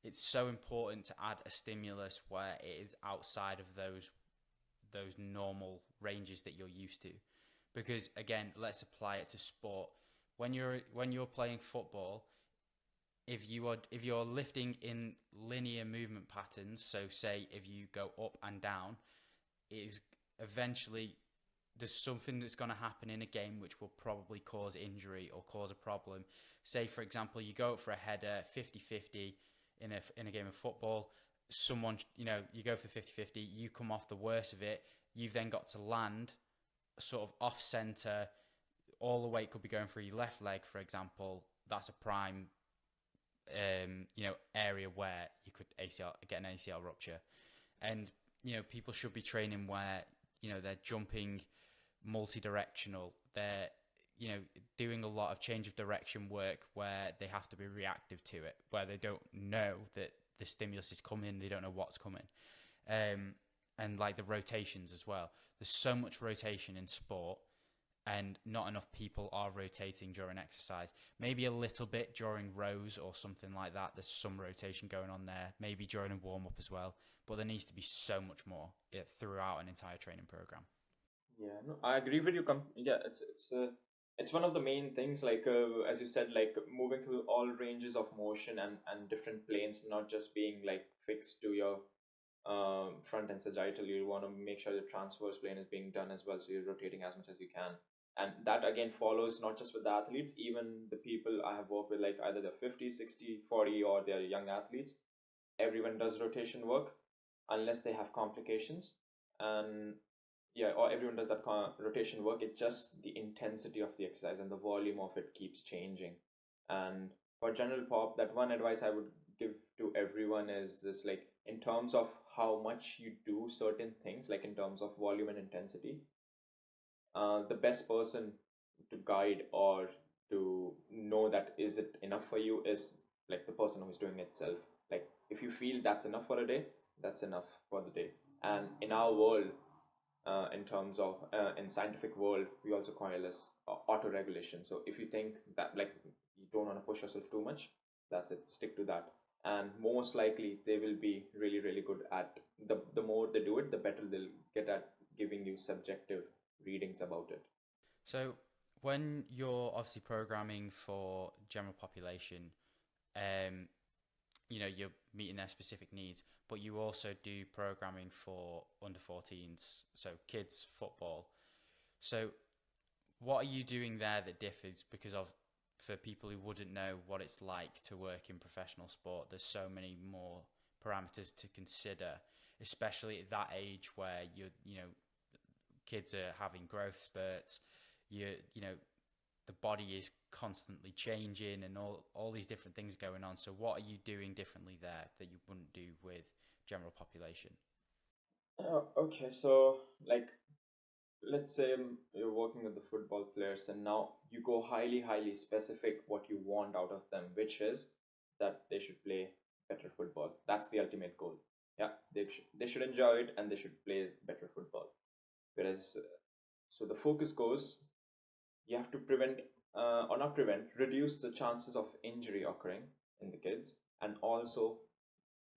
it's so important to add a stimulus where it is outside of those normal ranges that you're used to. Because again, let's apply it to sport. When you're playing football, if you're lifting in linear movement patterns, so say if you go up and down, it is eventually, there's something that's going to happen in a game which will probably cause injury or cause a problem. Say, for example, you go up for a header 50-50 in a game of football. Someone, you go for 50-50, you come off the worst of it. You've then got to land sort of off center. All the weight could be going through your left leg, for example. That's a prime area where you could get an ACL rupture. And people should be training where they're jumping multi-directional. They're doing a lot of change of direction work where they have to be reactive to it, where they don't know that the stimulus is coming, they don't know what's coming. And like the rotations as well. There's so much rotation in sport, and not enough people are rotating during exercise. Maybe a little bit during rows or something like that. There's some rotation going on there, maybe during a warm-up as well. But there needs to be so much more throughout an entire training program. Yeah, no, I agree with you. Yeah, it's one of the main things. Like as you said, like moving through all ranges of motion and different planes, not just being like fixed to your front and sagittal. You want to make sure the transverse plane is being done as well, so you're rotating as much as you can. And that again follows not just with the athletes, even the people I have worked with, like either they're 50, 60, 40, or they're young athletes. Everyone does rotation work unless they have complications. And yeah, or everyone does that rotation work. It's just the intensity of the exercise and the volume of it keeps changing. And for general pop, that one advice I would give to everyone is this, like, in terms of how much you do certain things, like in terms of volume and intensity, the best person to guide or to know that is it enough for you is like the person who's doing it itself. Like if you feel that's enough for a day, that's enough for the day. And in our world, in terms of in scientific world, we also call this auto-regulation. So if you think that like you don't want to push yourself too much, that's it, stick to that. And most likely they will be really good at the more they do it, the better they'll get at giving you subjective readings about it. So when you're obviously programming for general population, you're meeting their specific needs, but you also do programming for under 14s, so kids football. So What are you doing there that differs? Because of for people who wouldn't know what it's like to work in professional sport, there's so many more parameters to consider, especially at that age where kids are having growth spurts. You know the body is constantly changing and all these different things going on. So what are you doing differently there that you wouldn't do with general population? Okay, so like let's say you're working with the football players and now you go highly specific what you want out of them, which is that they should play better football. That's the ultimate goal. Yeah, they should enjoy it and they should play better football. Whereas so the focus goes, you have to prevent or not prevent, reduce the chances of injury occurring in the kids, and also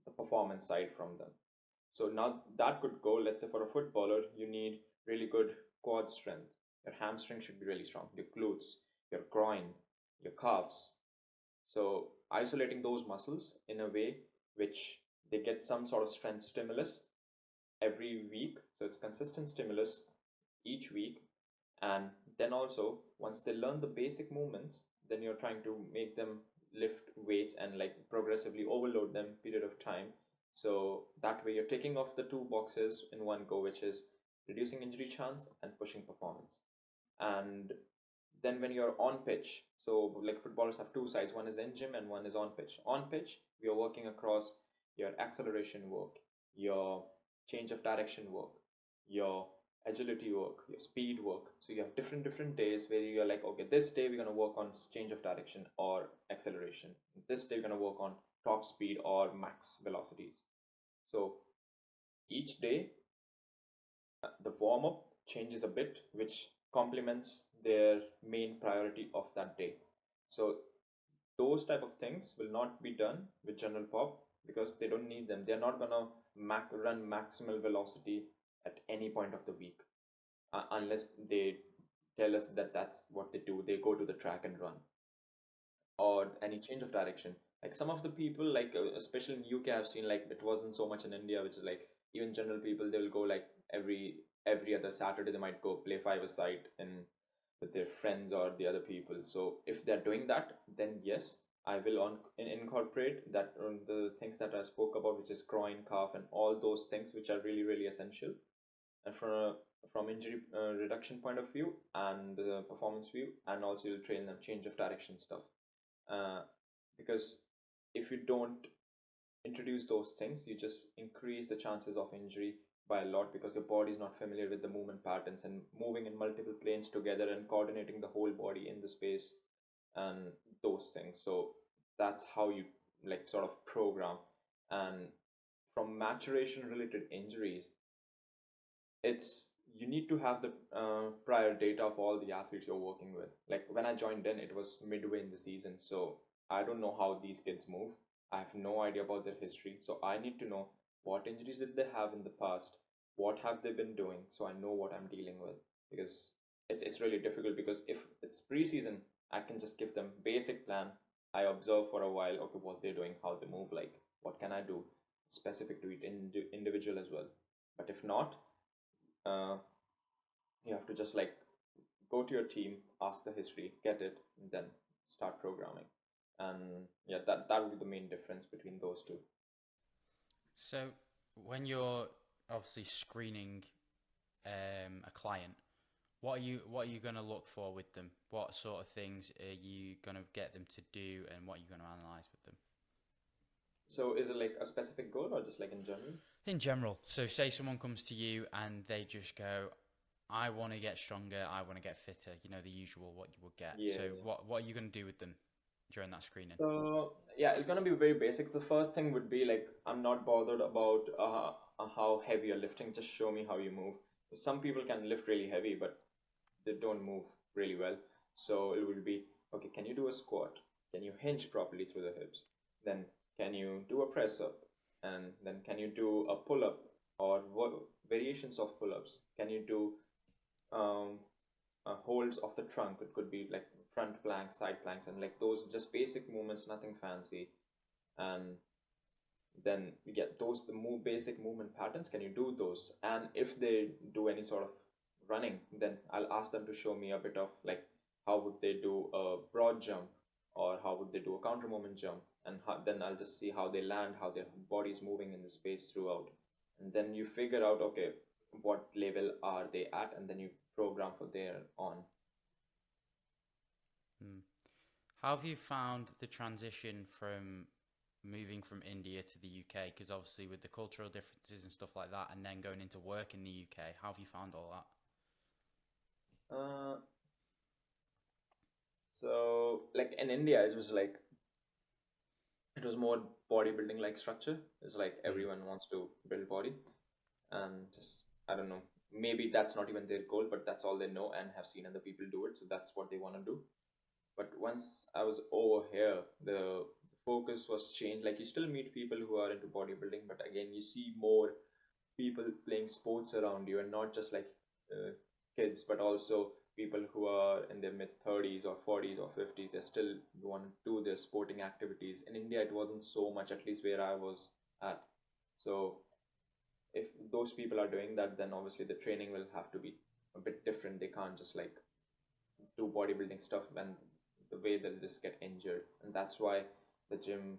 the performance side from them. So now that could go, let's say for a footballer, you need really good quad strength. Your hamstring should be really strong, your glutes, your groin, your calves. So isolating those muscles in a way which they get some sort of strength stimulus every week. So it's consistent stimulus each week. And then also, once they learn the basic movements, then you're trying to make them lift weights and like progressively overload them period of time. So that way you're taking off the two boxes in one go, which is reducing injury chance and pushing performance. And then when you're on pitch, so like footballers have two sides, one is in gym and one is on pitch. On pitch, we are working across your acceleration work, your change of direction work, your agility work, your speed work. So you have different days where you're like, okay, this day we're going to work on change of direction or acceleration. This day we're going to work on top speed or max velocities. So each day the warm up changes a bit, which complements their main priority of that day. So those type of things will not be done with general pop because they don't need them. They're not gonna run maximal velocity at any point of the week unless they tell us that that's what they do. They go to the track and run, or any change of direction. Like some of the people, like especially in UK, I've seen like it wasn't so much in India, which is like even general people, they will go like every other Saturday they might go play five-a-side in with their friends or the other people. So if they're doing that, then yes, I will incorporate that the things that I spoke about, which is groin, calf, and all those things which are really essential. And from injury reduction point of view and the performance view, and also you'll train them change of direction stuff uh, because if you don't introduce those things, you just increase the chances of injury by a lot because your body is not familiar with the movement patterns and moving in multiple planes together and coordinating the whole body in the space and those things. So that's how you like sort of program. And from maturation related injuries, it's you need to have the prior data of all the athletes you're working with. Like when I joined in, it was midway in the season, so I don't know how these kids move. I have no idea about their history, so I need to know what injuries did they have in the past, what have they been doing, so I know what I'm dealing with. Because it's really difficult because if it's preseason, I can just give them basic plan. I observe for a while, okay, what they're doing, how they move, like what can I do specific to each individual as well. But if not, uh, you have to just like go to your team, ask the history, get it, and then start programming. And yeah, that would be the main difference between those two. So when you're obviously screening a client, what are you going to look for with them? What sort of things are you going to get them to do, and what are you going to analyze with them? So is it like a specific goal or just like in general? In general, so say someone comes to you and they just go, I want to get stronger, I want to get fitter, you know, the usual what you would get. Yeah, So yeah. what are you going to do with them during that screening? So yeah, it's gonna be very basics. The first thing would be like I'm not bothered about how heavy you're lifting. Just show me how you move. Some people can lift really heavy, but they don't move really well. So it will be okay. Can you do a squat? Can you hinge properly through the hips? Then can you do a press up? And then can you do a pull up or variations of pull ups? Can you do um, holds of the trunk? It could be like front planks, side planks, and like those just basic movements, nothing fancy. And then we get those the basic movement patterns. Can you do those? And if they do any sort of running, then I'll ask them to show me a bit of like how would they do a broad jump, or how would they do a counter movement jump, and then I'll just see how they land, how their body is moving in the space throughout, and then you figure out, okay, what level are they at, and then you program for there on. Mm. How have you found the transition from moving from India to the UK? Because obviously with the cultural differences and stuff like that, and then going into work in the UK, how have you found all that? uh, so like in India, it was like it was more bodybuilding like structure. It's like Mm. everyone wants to build body, and just I don't know, maybe that's not even their goal, but that's all they know and have seen other people do it, so that's what they want to do. But once I was over here, the focus was changed. Like you still meet people who are into bodybuilding, but again, you see more people playing sports around you, and not just like uh, kids, but also people who are in their mid 30s or 40s or 50s. They still want to do their sporting activities. In India, it wasn't so much, at least where I was at. So if those people are doing that, then obviously the training will have to be a bit different. They can't just like do bodybuilding stuff, and the way they'll just get injured. And that's why the gym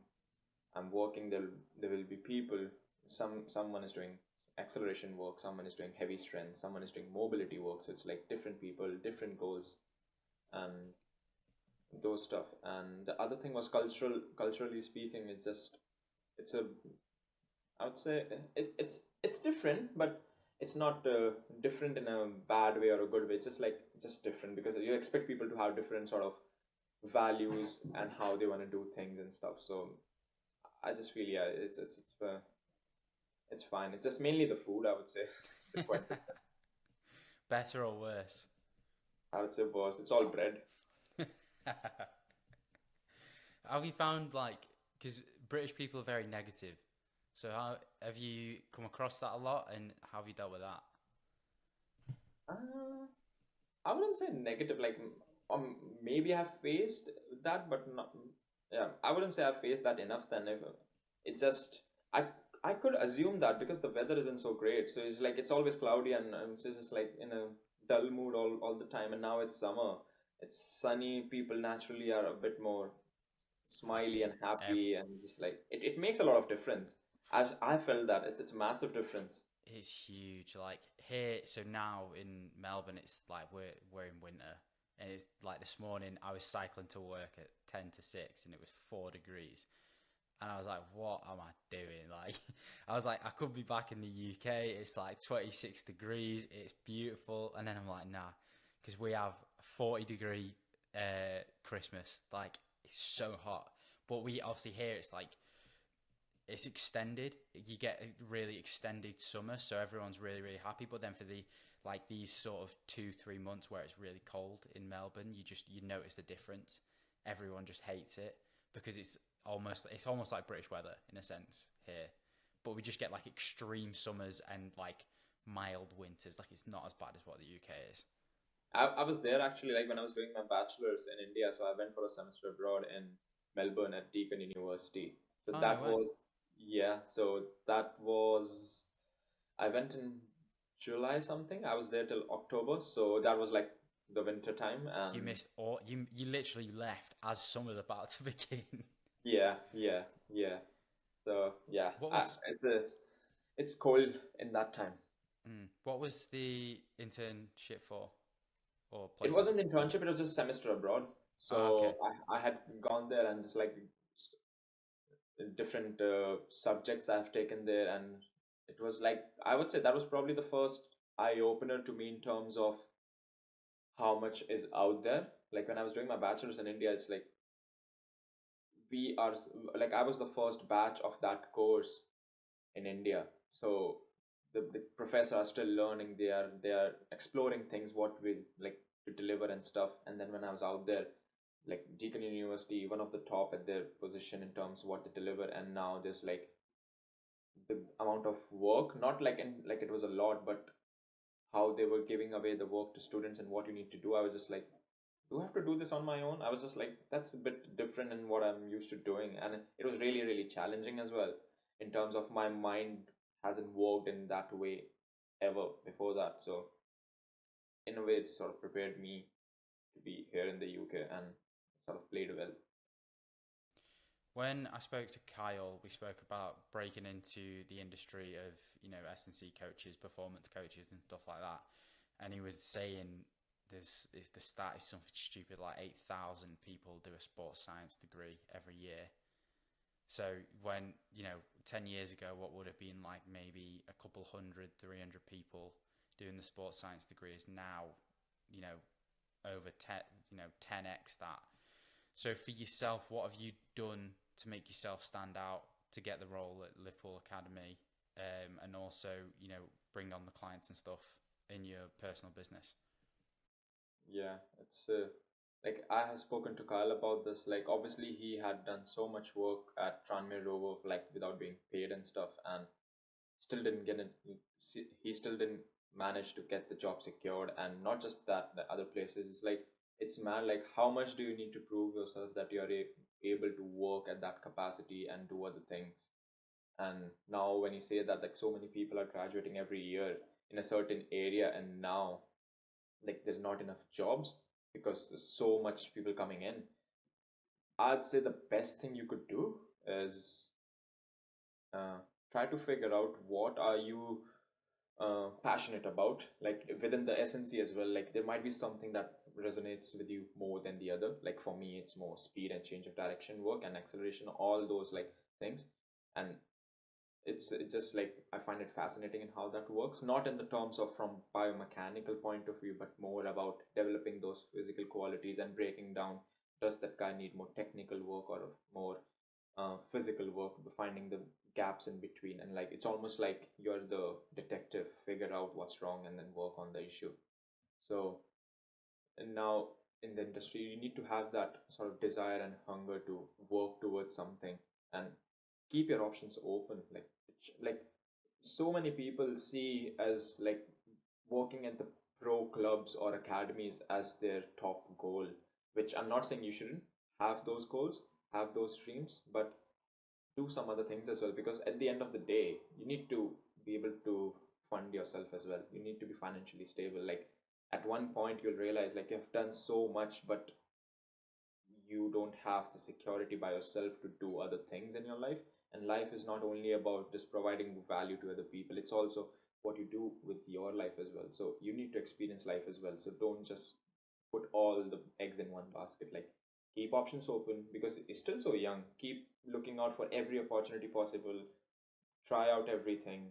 I'm working, there will be people. Someone is doing acceleration work, someone is doing heavy strength, someone is doing mobility work. So it's like different people, different goals, and those stuff. And the other thing was culturally speaking, it's a I would say it's different, but it's not different in a bad way or a good way. It's just like just different, because you expect people to have different sort of values and how they want to do things and stuff. So I just feel, yeah, it's fine. It's just mainly the food, I would say. It's been quite different. Better or worse? I would say, boss, it's all bread. Have you found like, because British people are very negative, so how have you come across that a lot, and how have you dealt with that? Uh, I wouldn't say negative. Like, maybe I've faced that, but not. Yeah, I wouldn't say I've faced that enough. Then if it just, I I could assume that because the weather isn't so great. So it's like it's always cloudy, and it's just like in a dull mood all the time. And now it's summer. It's sunny. People naturally are a bit more smiley Happy. and happy, and just like it makes a lot of difference. I felt that it's a massive difference. It's huge. Like here, so now in Melbourne, it's like we're in winter, and it's like this morning I was cycling to work at 10 to 6, and it was 4 degrees, and I was like, "What am I doing?" Like, I was like, "I could be back in the UK. It's like 26 degrees. It's beautiful." And then I'm like, "Nah," because we have 40-degree Christmas. Like, it's so hot. But we obviously here it's like it's extended. You get a really extended summer, so everyone's really really happy. But then for the like these sort of 2 3 months where it's really cold in Melbourne, you notice the difference. Everyone just hates it because it's almost like British weather in a sense here, but we just get like extreme summers and like mild winters. Like it's not as bad as what the UK is. I was there actually, like when I was doing my bachelor's in India. So I went for a semester abroad in Melbourne at Deakin University. So Oh no that way! was, yeah, so that was, I went in July something. I was there till October. So that was like the winter time. You And missed, or you literally left as summer's about to begin. yeah. So yeah, What was it's cold in that time. what was the internship for or It placement? wasn't internship, it was just semester abroad. Ah, okay. So I had gone there, and just like different subjects I've taken there, and it was like I would say that was probably the first eye opener to me in terms of how much is out there. Like when I was doing my bachelor's in India, it's like we are like I was the first batch of that course in India. So the professors are still learning. They are exploring things what we like to deliver and stuff. And then when I was out there, like Deakin University, one of the top at their position in terms of what to deliver, and now there's like the amount of work, not like in like it was a lot, but how they were giving away the work to students and what you need to do. I was just like, do I have to do this on my own? I was just like, that's a bit different than what I'm used to doing. And it was really, really challenging as well, in terms of my mind hasn't worked in that way ever before that. So in a way, it's sort of prepared me to be here in the UK and sort of played well. When I spoke to Kyle, we spoke about breaking into the industry of, S&C coaches, performance coaches and stuff like that. And he was saying the stat is something stupid, like 8,000 people do a sports science degree every year. So when, 10 years ago, what would have been like maybe a couple hundred, 300 people doing the sports science degree is now, over 10x that. So for yourself, what have you done to make yourself stand out to get the role at Liverpool Academy, and also, bring on the clients and stuff in your personal business? Yeah, it's like I have spoken to Kyle about this. Like obviously he had done so much work at Tranmere Rover, like without being paid and stuff, and still didn't get it. He still didn't manage to get the job secured, and not just that, the other places. It's like it's mad. Like how much do you need to prove yourself that you are able to work at that capacity and do other things? And now when you say that, like so many people are graduating every year in a certain area, and now like there's not enough jobs because there's so much people coming in. I'd say the best thing you could do is uh, try to figure out what are you passionate about, like within the SNC as well. Like there might be something that resonates with you more than the other. Like for me it's more speed and change of direction work and acceleration, all those like things. And it's just like I find it fascinating in how that works, not in the terms of from biomechanical point of view, but more about developing those physical qualities and breaking down, does that guy need more technical work or more physical work, finding the gaps in between. And like it's almost like you're the detective, figure out what's wrong and then work on the issue. So and now in the industry you need to have that sort of desire and hunger to work towards something and keep your options open. Like so many people see as like working at the pro clubs or academies as their top goal, which I'm not saying you shouldn't have those goals, have those dreams, but do some other things as well, because at the end of the day you need to be able to fund yourself as well. You need to be financially stable. Like at one point you'll realize like you have done so much, but you don't have the security by yourself to do other things in your life. And life is not only about just providing value to other people, it's also what you do with your life as well. So you need to experience life as well. So don't just put all the eggs in one basket. Like keep options open because it's still so young. Keep looking out for every opportunity possible, try out everything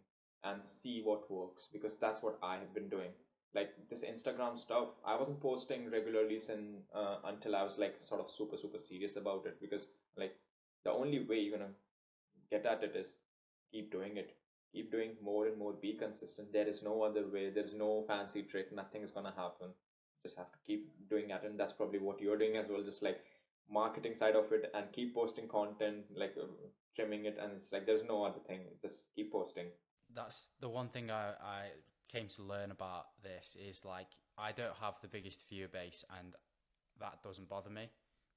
and see what works, because that's what I have been doing. Like this Instagram stuff, I wasn't posting regularly since until I was like sort of super serious about it, because like the only way you're gonna get at it is keep doing it, keep doing more and more, be consistent. There is no other way, there's no fancy trick, nothing is gonna happen. Just have to keep doing it, and that's probably what you're doing as well, just like marketing side of it, and keep posting content, like trimming it. And it's like there's no other thing, just keep posting. That's the one thing I came to learn about this is like I don't have the biggest viewer base, and that doesn't bother me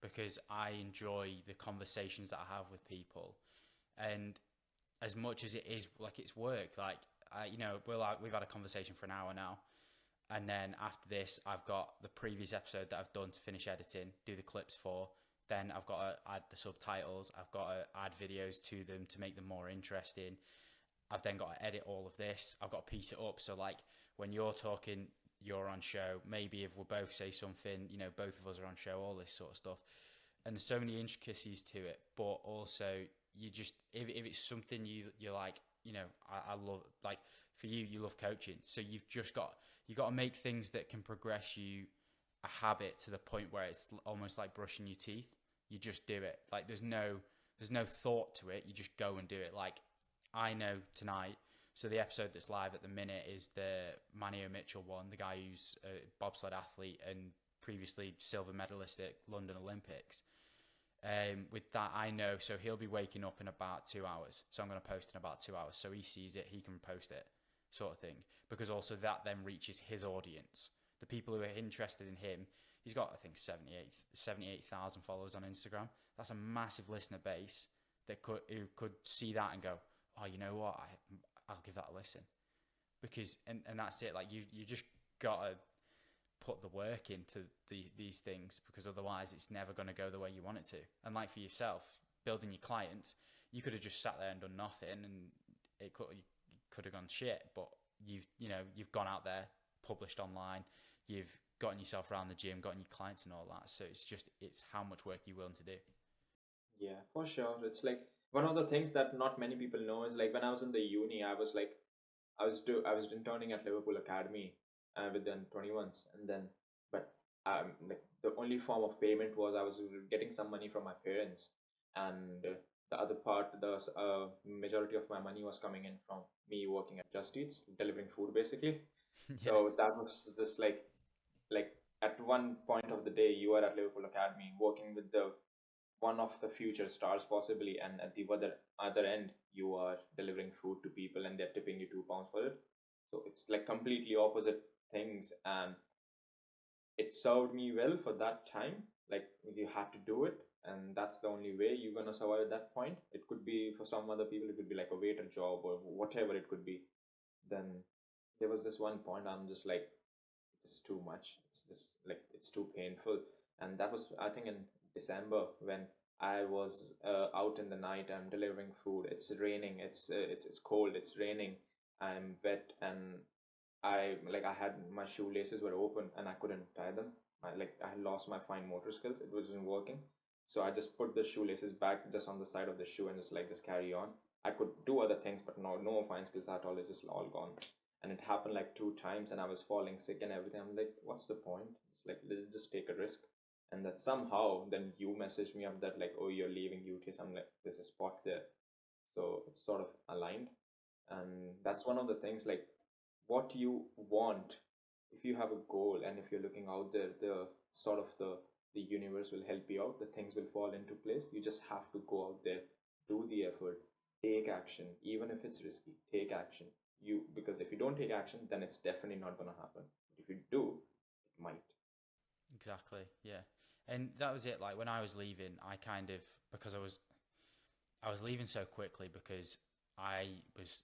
because I enjoy the conversations that I have with people. And as much as it is like it's work, like we've had a conversation for an hour now, and then after this I've got the previous episode that I've done to finish editing, do the clips for. Then I've got to add the subtitles, I've got to add videos to them to make them more interesting. I've then got to edit all of this, I've got to piece it up. So like when you're talking, you're on show, maybe if we both say something, both of us are on show, all this sort of stuff. And there's so many intricacies to it, but also you just if it's something you're like, I love, like for you love coaching, so you got to make things that can progress you a habit to the point where it's almost like brushing your teeth. You just do it. Like there's no thought to it, you just go and do it. Like I know tonight, so the episode that's live at the minute is the Manny Mitchell one, the guy who's a bobsled athlete and previously silver medalist at London Olympics. With that, I know, so he'll be waking up in about 2 hours. So I'm going to post in about 2 hours. So he sees it, he can post it, sort of thing. Because also that then reaches his audience. The people who are interested in him, he's got, I think, 78,000 followers on Instagram. That's a massive listener base who could see that and go, oh, you know what, I'll give that a listen. Because, and that's it. Like you just got to put the work into these things, because otherwise it's never going to go the way you want it to. And like for yourself, building your clients, you could have just sat there and done nothing, and it could have gone shit. But you've gone out there, published online, you've gotten yourself around the gym, gotten your clients and all that. So it's how much work you're willing to do. Yeah, for sure. It's like one of the things that not many people know is like when I was in the uni, I was interning at Liverpool Academy with the 21s, and then but like the only form of payment was I was getting some money from my parents, and the other part, the majority of my money was coming in from me working at Just Eats, delivering food basically. Yeah. So that was just like at one point of the day you are at Liverpool Academy working with the one of the future stars possibly, and at the other end you are delivering food to people and they're tipping you £2 for it. So it's like completely opposite things, and it served me well for that time. Like you had to do it, and that's the only way you're gonna survive at that point. It could be for some other people, it could be like a waiter job or whatever it could be. Then there was this one point I'm just like, it's too much. It's just like it's too painful. And that was, I think, in December when I was out in the night. I'm delivering food. It's raining. It's cold. It's raining. I'm wet, and I had my shoelaces were open and I couldn't tie them. I had lost my fine motor skills. It wasn't working. So I just put the shoelaces back just on the side of the shoe and just carry on. I could do other things, but no fine skills at all. It's just all gone. And it happened like 2 times, and I was falling sick and everything. I'm like, what's the point? It's like, let's just take a risk. And that somehow then you messaged me up that like, oh, you're leaving UTS. I'm like, there's a spot there. So it's sort of aligned. And that's one of the things, like what you want. If you have a goal and if you're looking out there, the sort of the universe will help you out. The things will fall into place. You just have to go out there, do the effort, take action, even if it's risky. Take action. Because if you don't take action, then it's definitely not going to happen. But if you do, it might. Exactly. Yeah. And that was it. Like when I was leaving, I kind of, because I was leaving so quickly, because I was,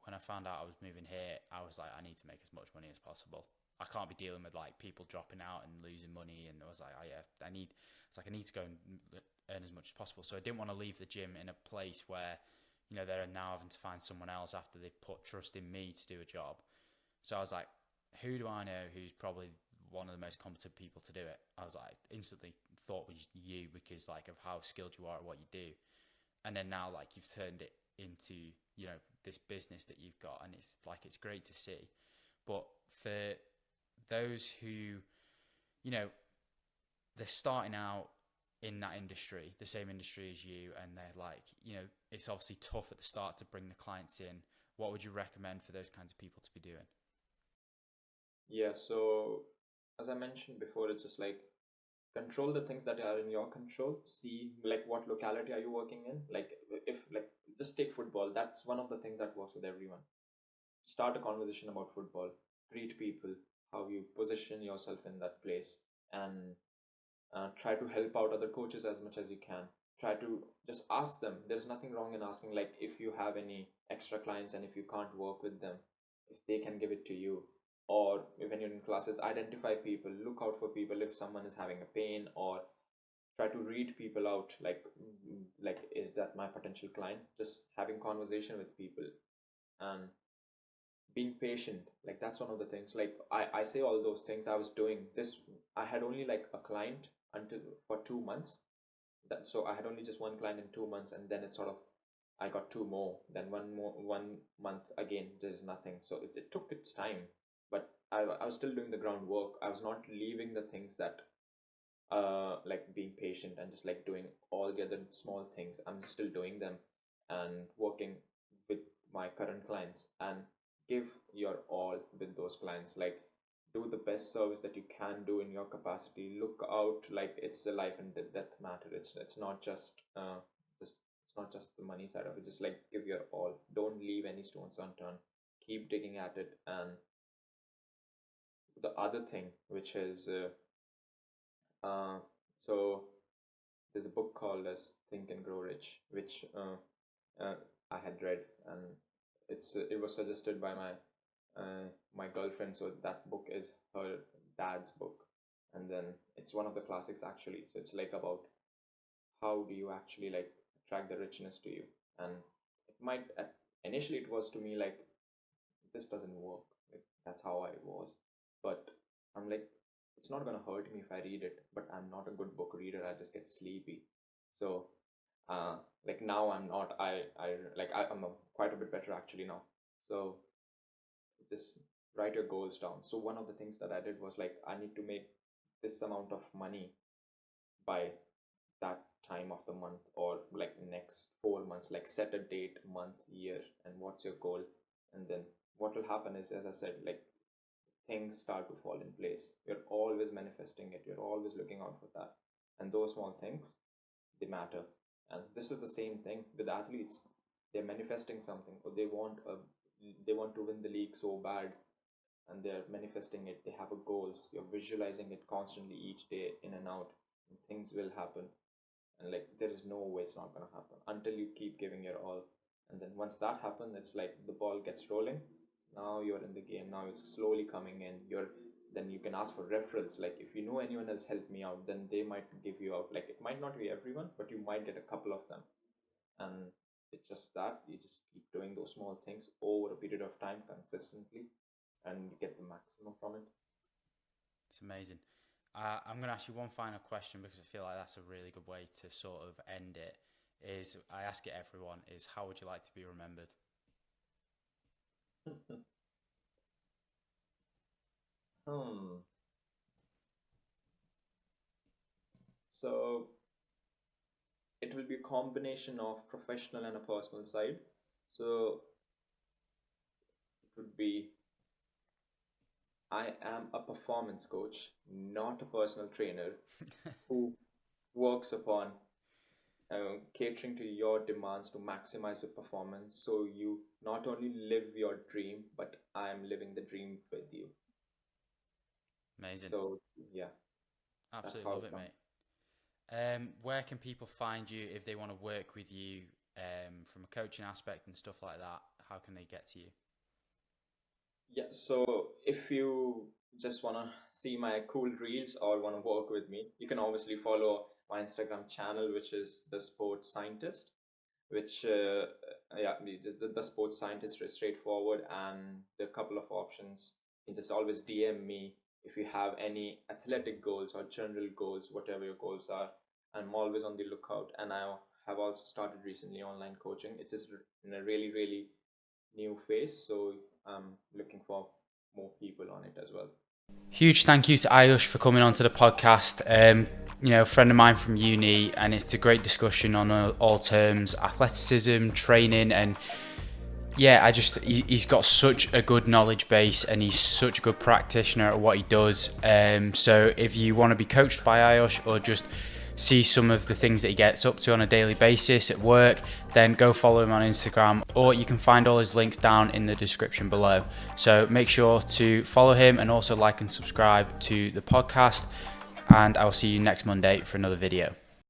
when I found out I was moving here, I was like, I need to make as much money as possible. I can't be dealing with like people dropping out and losing money. And I was like, I need to go and earn as much as possible. So I didn't want to leave the gym in a place where, they're now having to find someone else after they've put trust in me to do a job. So I was like, who do I know who's probably one of the most competent people to do it? I was like, instantly thought was you, because like of how skilled you are at what you do. And then now like you've turned it into, this business that you've got, and it's great to see. But for those who, they're starting out in that industry, the same industry as you, and they're like, it's obviously tough at the start to bring the clients in. What would you recommend for those kinds of people to be doing? Yeah, so as I mentioned before, it's just like control the things that are in your control. See like what locality are you working in. Like if like just take football. That's one of the things that works with everyone. Start a conversation about football. Greet people. How you position yourself in that place, and try to help out other coaches as much as you can. Try to just ask them. There's nothing wrong in asking, like if you have any extra clients and if you can't work with them, if they can give it to you. Or when you're in classes, identify people, look out for people if someone is having a pain, or try to read people out, like is that my potential client? Just having conversation with people and being patient. Like that's one of the things. Like I say all those things. I was doing this. I had only like a client until for 2 months. So I had only just one client in 2 months, and then it sort of I got two more. Then 1 month again. There's nothing. So it took its time, but I was still doing the groundwork. I was not leaving the things that like being patient and just like doing all the other small things. I'm still doing them and working with my current clients, and give your all with those clients. Like do the best service that you can do in your capacity. Look out, like it's a life and death matter. It's not just it's not just the money side of it. Just like give your all. Don't leave any stones unturned. Keep digging at it. And the other thing, which is uh, so there's a book called as Think and Grow Rich, which I had read, and it was suggested by my girlfriend. So that book is her dad's book, and then it's one of the classics actually. So it's like about how do you actually like attract the richness to you. And it might initially it was to me like this doesn't work. Like that's how I was, but I'm like it's not gonna hurt me if I read it. But I'm not a good book reader. I just get sleepy. So like now I'm not. I'm quite a bit better actually now. So just write your goals down. So one of the things that I did was like I need to make this amount of money by that time of the month, or like next 4 months. Like set a date, month, year, and what's your goal. And then what will happen is, as I said, like things start to fall in place. You're always manifesting it, you're always looking out for that, and those small things, they matter. And this is the same thing with athletes. They're manifesting something, or they want to win the league so bad, and they're manifesting it. They have a goals. You're visualizing it constantly each day, in and out, and things will happen. And like there is no way it's not going to happen until you keep giving your all. And then once that happens, it's like the ball gets rolling. Now you're in the game. Now it's slowly coming in. Then you can ask for referrals. Like if you know anyone else help me out, then they might give you out. Like it might not be everyone, but you might get a couple of them. And it's just that you just keep doing those small things over a period of time consistently, and you get the maximum from it. It's amazing. I'm going to ask you one final question, because I feel like that's a really good way to sort of end it. Is I ask it everyone, is how would you like to be remembered? So it will be a combination of professional and a personal side. So it would be, I am a performance coach, not a personal trainer, who works upon catering to your demands to maximize your performance. So you not only live your dream, but I am living the dream with you. Amazing. So yeah, absolutely love it, mate. Where can people find you if they want to work with you from a coaching aspect and stuff like that? How can they get to you? Yeah, so if you just want to see my cool reels or want to work with me, you can obviously follow my Instagram channel, which is the Sports Scientist, which the Sports Scientist is straightforward, and there are a couple of options. You just always DM me if you have any athletic goals or general goals, whatever your goals are. I'm always on the lookout, and I have also started recently online coaching. It is in a really, really new phase, so I'm looking for more people on it as well. Huge thank you to Ayush for coming onto the podcast. Friend of mine from uni, and it's a great discussion on all terms, athleticism, training, and he's got such a good knowledge base, and he's such a good practitioner at what he does. So if you want to be coached by Ayush, or just see some of the things that he gets up to on a daily basis at work, then go follow him on Instagram, or you can find all his links down in the description below. So make sure to follow him, and also like and subscribe to the podcast, and I'll see you next Monday for another video.